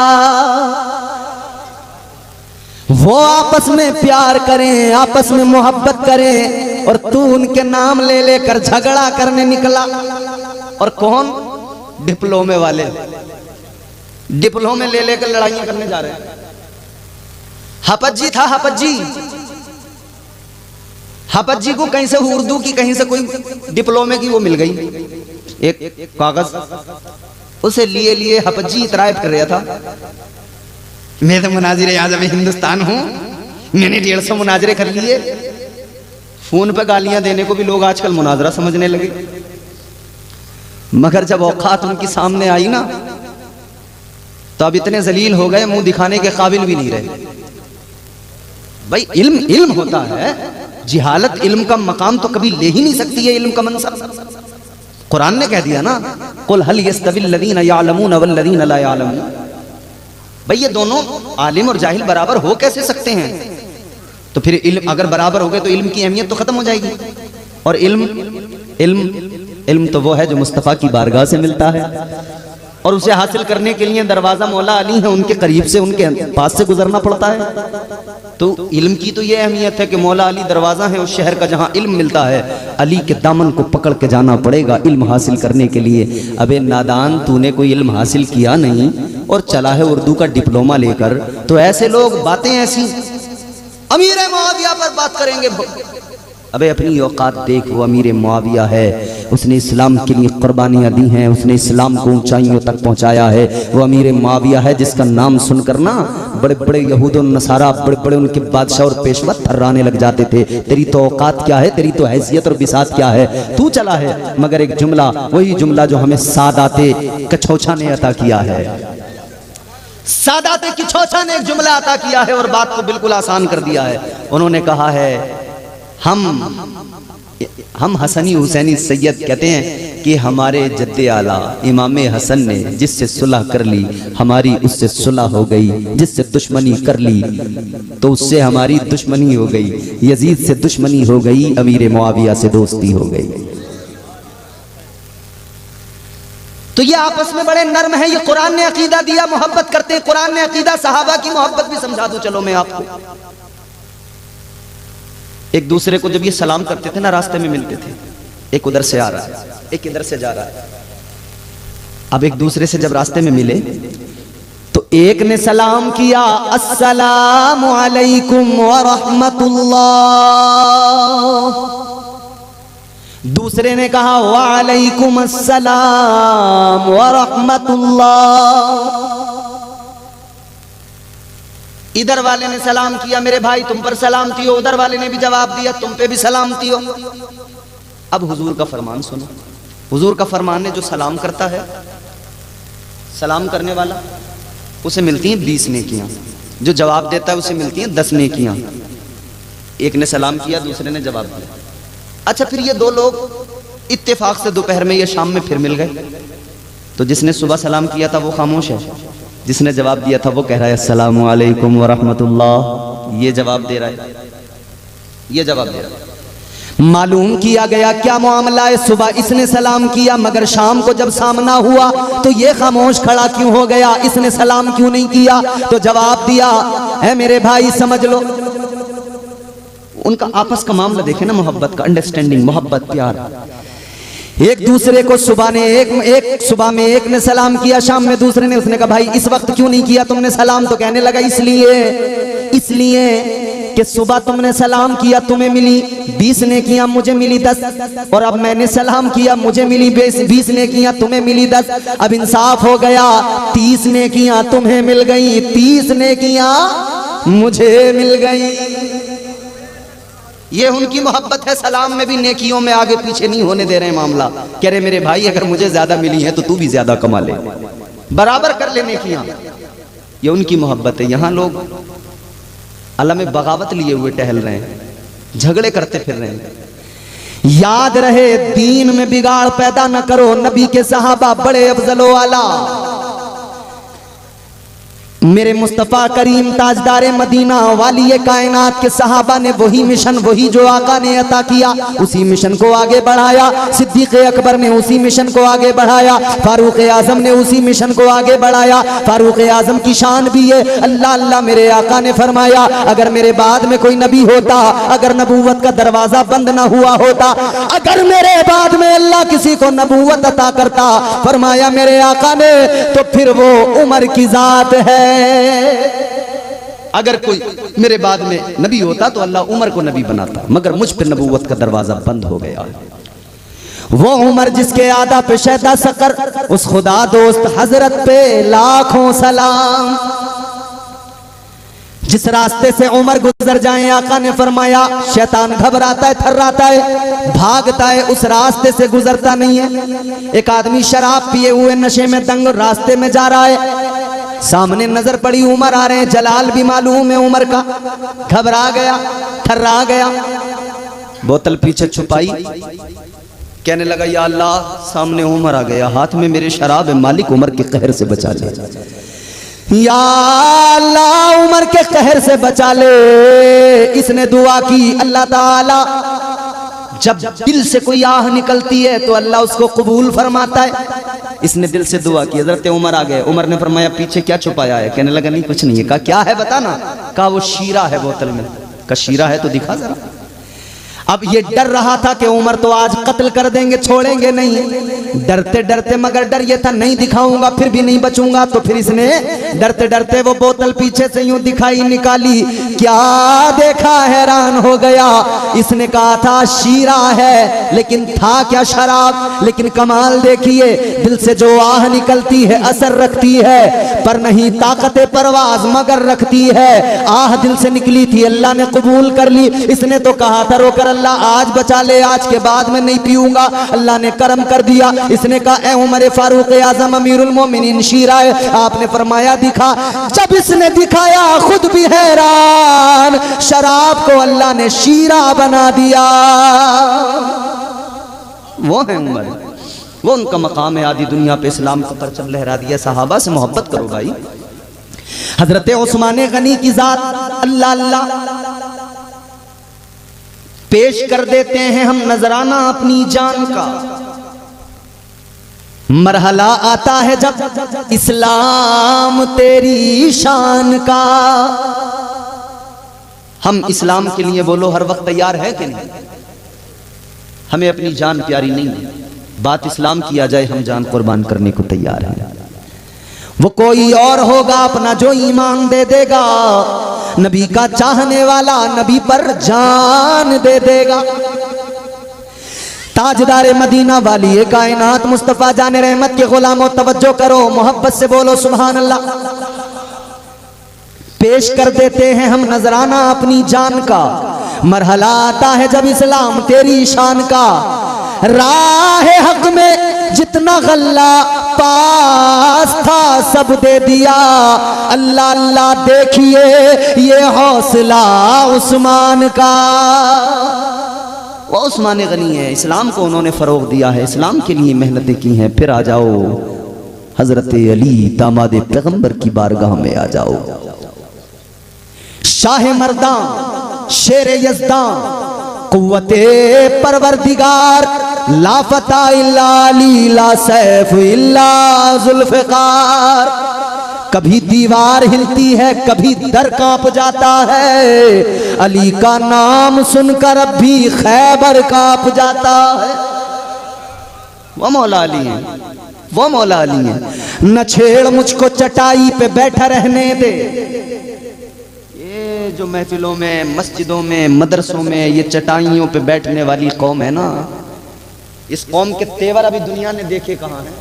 वो आपस में प्यार करें, आपस में मोहब्बत करें, और तू उनके नाम ले लेकर झगड़ा करने निकला। और कौन? डिप्लोमे वाले, डिप्लोमे ले लेकर लड़ाइयां करने जा रहे हैं। हाफज था, हाफज जी को कहीं से उर्दू की, कहीं से कोई डिप्लोमे की वो मिल गई, एक कागज, उसे लिए लिए हाफज जी इतराब कर रहा था, मैं तो मुनाजिर आज़म हिंदुस्तान हूं, मैंने 150 मुनाजरे कर लिए। फोन पे गालियां देने को भी लोग आजकल मुनाजरा समझने लगे। मगर जब औकात उनकी सामने आई ना, तो अब इतने जलील हो गए, मुंह दिखाने के काबिल भी नहीं रहे। भाई इल्म इल्म होता है, जिहालत इल्म का मकाम तो कभी ले ही नहीं सकती है, इल्म का मनसब। कुरान ने कह दिया ना, कुल हल यस्तविल लदीना यालमून वल लदीना ला यालमून। भाई ये दोनों आलिम और जाहिल बराबर हो कैसे सकते हैं? तो फिर इल्म अगर बराबर हो गए तो इल्म की अहमियत तो खत्म हो जाएगी। और इल्म तो वो है जो मुस्तफ़ा की बारगाह से मिलता है, और उसे हासिल करने के लिए दरवाजा मौला अली है, उनके करीब से, उनके पास से गुजरना पड़ता है। तो इल्म की तो ये अहमियत है कि मौला अली दरवाजा है उस शहर का जहां इल्म मिलता है। अली के दामन को पकड़ के जाना पड़ेगा इल्म हासिल करने के लिए। अबे नादान, तूने कोई इल्म हासिल किया नहीं और चला है उर्दू का डिप्लोमा लेकर। तो ऐसे लोग बातें ऐसी अमीर मुआविया पर बात करेंगे। अबे अपनी औकात देख, वो अमीर मुआविया है, उसने इस्लाम के लिए कुर्बानियां दी हैं, उसने इस्लाम को ऊंचाइयों तक पहुंचाया है। वो अमीर मुआविया है जिसका नाम सुनकर ना बड़े बड़े यहूद और नसारा, बड़े बड़े उनके बादशाह और पेशवा थर्राने लग जाते थे। तेरी तो औकात क्या है, तेरी तो हैसियत और बिसात क्या है, तू चला है। मगर एक जुमला, वही जुमला जो हमें सादाते कछोछा ने अता किया है, सादाते किछोछा ने एक जुमला अता किया है और बात को बिल्कुल आसान कर दिया है। उन्होंने कहा है, हम हसनी हुसैनी सैयद कहते हैं कि हमारे जद्दे आला इमाम हसन ने जिससे सुलह कर ली, हमारी उससे सुलह हो गई। जिससे दुश्मनी कर ली तो उससे हमारी दुश्मनी हो गई। यजीद से दुश्मनी हो गई, अमीर मुआविया से दोस्ती हो गई। तो ये आपस में बड़े नर्म है। ये कुरान ने अकीदा दिया, मोहब्बत करते हैं। कुरान ने अकीदा सहाबा की मोहब्बत भी समझा दूं चलो मैं आपको। एक दूसरे को जब ये सलाम करते थे ना, रास्ते में मिलते थे, एक उधर से आ रहा है, एक इधर से जा रहा है। अब एक दूसरे से जब रास्ते में मिले तो एक ने सलाम किया, अस्सलामु अलैकुम व रहमतुल्लाह। दूसरे ने कहा वालैकुम अस्सलाम व रहमतुल्लाह। इधर वाले ने सलाम किया, मेरे भाई तुम पर सलामती हो। उधर वाले ने भी जवाब दिया, तुम पे भी सलामती हो। अब हुजूर का फरमान सुनो। हुजूर का फरमान है, जो सलाम करता है, सलाम करने वाला, उसे मिलती हैं 20 नेकियां। जो जवाब देता है उसे मिलती हैं 10 नेकियां। एक ने सलाम किया, दूसरे ने जवाब दिया। अच्छा, फिर ये दो लोग इत्तेफाक से दोपहर में या शाम में फिर मिल गए। तो जिसने सुबह सलाम किया था वो खामोश है, जिसने जवाब दिया था वो कह रहा है अस्सलामु अलैकुम व रहमतुल्लाह। ये जवाब दे रहा है, ये जवाब दे रहा है। मालूम किया गया क्या मामला है। सुबह इसने सलाम किया, मगर शाम को जब सामना हुआ तो ये खामोश खड़ा क्यों हो गया, इसने सलाम क्यों नहीं किया। तो जवाब दिया, है मेरे भाई समझ लो, उनका आपस का मामला देखे ना, मोहब्बत का, अंडरस्टैंडिंग, मोहब्बत, प्यार। एक दूसरे को सुबह में एक ने सलाम किया, शाम में दूसरे ने। उसने कहा भाई इस वक्त क्यों नहीं किया तुमने सलाम। तो कहने लगा इसलिए कि सुबह तुमने सलाम किया तुम्हें मिली 20 नेकियां, मुझे मिली 10, और अब मैंने सलाम किया मुझे मिली 20 नेकियां, तुम्हें मिली 10। अब इंसाफ हो गया, 30 नेकियां तुम्हें मिल गई, 30 नेकियां मुझे मिल गई। ये उनकी मोहब्बत है। सलाम में भी नेकियों में आगे पीछे नहीं होने दे रहे मामला। कह रहे मेरे भाई अगर मुझे ज्यादा मिली है तो तू भी ज्यादा कमा ले, बराबर कर ले नेकियां। ये उनकी मोहब्बत है। यहां लोग अल्लाह में बगावत लिए हुए टहल रहे हैं, झगड़े करते फिर रहे हैं। याद रहे दीन में बिगाड़ पैदा न करो। नबी के सहाबा बड़े अफजलो आला, मेरे मुस्तफ़ा करीम ताजदार मदीना वाली कायनात के सहाबा ने वही मिशन, वही जो आका ने अता किया, उसी मिशन को आगे बढ़ाया। सिद्दीक़ अकबर ने उसी मिशन को आगे बढ़ाया, फारूक आजम ने उसी मिशन को आगे बढ़ाया। फारूक आजम की शान भी है, अल्लाह अल्लाह मेरे आका ने फरमाया अगर मेरे बाद में कोई नबी होता, अगर नबूवत का दरवाजा बंद ना हुआ होता, अगर मेरे बाद में अल्लाह किसी को नबूवत अता करता, फरमाया मेरे आका ने, तो फिर वो उमर की जात है। अगर कोई मेरे बाद में नबी होता तो अल्लाह उमर को नबी बनाता, मगर मुझ पर नबूवत का दरवाजा बंद हो गया। वो उमर जिसके आदा पे शैदा सकर, उस खुदा दोस्त हजरत पे लाखों सलाम। जिस रास्ते से उमर गुजर जाए, आका ने फरमाया शैतान घबराता है, थर्राता है, भागता है, उस रास्ते से गुजरता नहीं है। एक आदमी शराब पिए हुए नशे में दंग रास्ते में जा रहा है, सामने नजर पड़ी उमर आ रहे हैं, जलाल भी मालूम है उमर का, घबरा गया, थर्रा गया, बोतल पीछे छुपाई, कहने लगा या अल्लाह सामने उमर आ गया, हाथ में मेरे शराब है, मालिक उमर के कहर से बचा ले, या अल्लाह उमर के कहर से बचा ले। इसने दुआ की। अल्लाह ताला जब दिल से कोई आह निकलती है तो अल्लाह उसको कबूल फरमाता है। इसने दिल से दुआ की, हजरत उमर आ गए। उमर ने फरमाया पीछे क्या छुपाया है? कहने लगा नहीं कुछ नहीं है। कहा क्या है बताना? कहा वो शीरा है बोतल में। कहा शीरा है तो दिखा जरा। अब ये डर रहा था कि उमर तो आज कत्ल कर देंगे, छोड़ेंगे नहीं। डरते डरते मगर डर ये था नहीं दिखाऊंगा फिर भी नहीं बचूंगा, तो फिर इसने डरते डरते वो बोतल पीछे से यूं दिखाई, निकाली, क्या देखा हैरान हो गया। इसने कहा था शीरा है, लेकिन था क्या शराब। लेकिन कमाल देखिए, दिल से जो आह निकलती है असर रखती है, पर नहीं ताकत परवाज मगर रखती है। आह दिल से निकली थी, अल्लाह ने कबूल कर ली। इसने तो कहा था रोकर अल्लाह आज बचा ले, आज के बाद में नहीं पीऊंगा, अल्लाह ने करम कर दिया। इसने कहा ए उमर फारूक आजम अमीरुल मोमिनीन शीरा है। आपने फरमाया दिखा। जब इसने दिखाया खुद भी हैरान, शराब को अल्लाह ने शीरा बना दिया। वो है उमर, वो उनका मकाम है। आदि दुनिया पे इस्लाम का परचम लहरा दिया। सहाबा से मोहब्बत करो भाई। हजरत उस्मान गनी की जात अल्लाह अल्लाह पेश कर देते हैं हम नजराना अपनी जान का। मरहला आता है जब इस्लाम तेरी शान का। हम इस्लाम के लिए बोलो हर वक्त तैयार है कि नहीं? हमें अपनी जान प्यारी नहीं है, बात इस्लाम की आ जाए हम जान कुर्बान करने को तैयार हैं। वो कोई और होगा अपना जो ईमान दे देगा, नबी का चाहने वाला नबी पर जान दे देगा। ताजदार मदीना वाली कायनात मुस्तफा जाने रहमत के गुलामों तवज्जो करो, मोहब्बत से बोलो सुभान अल्लाह। पेश कर देते हैं हम नजराना अपनी जान का। मरहला आता है जब इस्लाम तेरी शान का। राह हक में जितना गल्ला पास था सब दे दिया। अल्लाह अल्लाह देखिए ये हौसला उस्मान का। वो उस्मान गनी है, इस्लाम को उन्होंने फरोग दिया है, इस्लाम के लिए मेहनतें की हैं। फिर आ जाओ हजरत अली दामाद पैगंबर की बारगाह में आ जाओ। शाह मर्दां शेर यज़दां कुव्वते परवरदिगार, ला फता इल्ला अली, ला सैफ इल्ला जुल्फ़िकार। कभी दीवार हिलती है, कभी दर कांप जाता है, अली का नाम सुनकर अब भी खैबर कांप जाता है। वो मौला अली है, वो मौला अली है। न छेड़ मुझको चटाई पे बैठा रहने दे। ये जो महफिलों में, मस्जिदों में, मदरसों में ये चटाइयों पे बैठने वाली कौम है ना, इस कौम के तेवर अभी दुनिया ने देखे कहाँ हैं।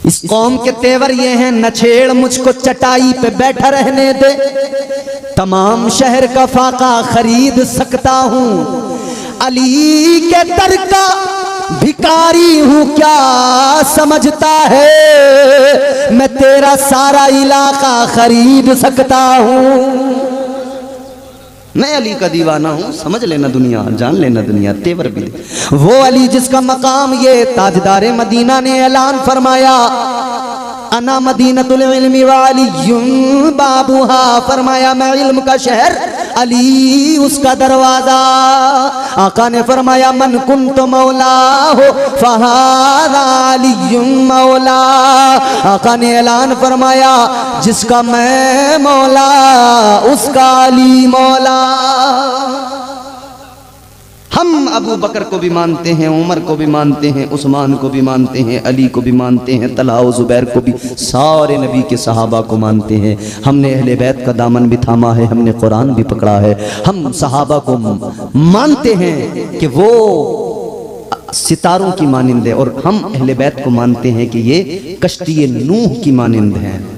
इस कौम के तेवर ये हैं, न छेड़ मुझको चटाई पे बैठा रहने दे, तमाम शहर का फाका खरीद सकता हूं, अली के दर का भिखारी हूं क्या समझता है, मैं तेरा सारा इलाका खरीद सकता हूं। मैं अली का दीवाना हूं, समझ लेना दुनिया, जान लेना दुनिया, तेवर भी। वो अली जिसका मकाम ये ताजदारे मदीना ने ऐलान फरमाया, अना मदीनतुल इल्मी व अलियुन बाबुहा, फरमाया मैं इल्म का शहर, अली उसका दरवाजा। आका ने फरमाया मन कुन्तु मौला हो फहादा अलियुन मौला। आका ने ऐलान फरमाया जिसका मैं मौला उसका अली मौला। हम अबू बकर को भी मानते हैं, उमर को भी मानते हैं, उस्मान को भी मानते हैं, अली को भी मानते हैं, तलहा और जुबैर को भी, सारे नबी के सहाबा को मानते हैं। हमने अहले बैत का दामन भी थामा है, हमने कुरान भी पकड़ा है। हम सहाबा को मानते हैं कि वो सितारों की मानिंद है, और हम अहले बैत को मानते हैं कि ये कश्ती नूह की मानिंद है।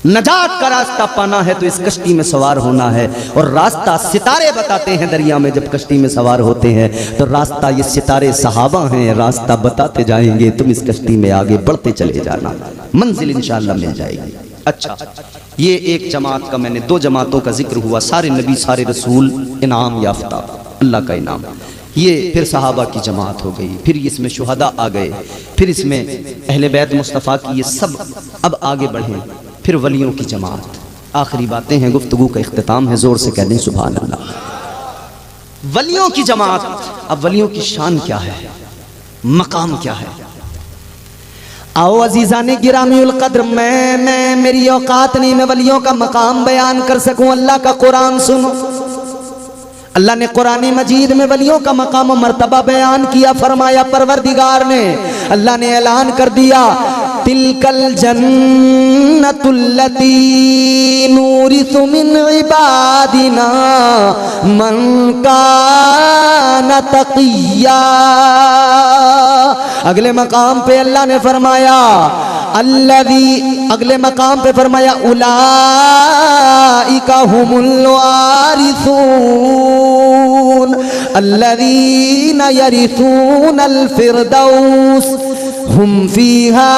नजात का रास्ता पाना है तो इस कश्ती में सवार होना है, और रास्ता सितारे बताते हैं दरिया में। जब कश्ती में सवार होते हैं तो रास्ता ये सितारे सहाबा हैं, रास्ता बताते जाएंगे, तुम इस कश्ती में आगे बढ़ते चले जाना, मंजिल इंशाअल्लाह मिल जाएगी। अच्छा, ये एक जमात का, मैंने दो जमातों का जिक्र हुआ, सारे नबी सारे रसूल इनाम याफ्ता, अल्लाह का इनाम। ये फिर सहाबा की जमात हो गई, फिर इसमें शुहदा आ गए, फिर इसमें अहले बैत मुस्तफ़ा की, ये सब अब आगे बढ़े। फिर वलियों की जमात। आखिरी बातें हैं, गुफ्तगू का इख्तिताम है, जोर से कह दें सुभान अल्लाह। वलियों की जमात। अब वलियों की शान क्या है, मकाम क्या है? आओ अजीज़ाने गिरामीउल कद्र, मैं मेरी औकात नहीं मैं वलियों का मकाम बयान कर सकूं। अल्लाह का कुरान सुनो, अल्लाह ने कुरान मजीद में वलियों का मकाम और मर्तबा बयान किया। फरमाया परवरदिगार ने, अल्लाह ने ऐलान कर दिया, तिलकल जन्नतुल्लती नूरिसु मिन इबादिना मन काना तक़िया। अगले मकाम पे अल्लाह ने फरमाया अल्लज़ी, अगले मकाम पे फरमाया उलाइका हुमुल वारिसून अल्लज़ीना यरिसूनल फिरदौस हुम फीहा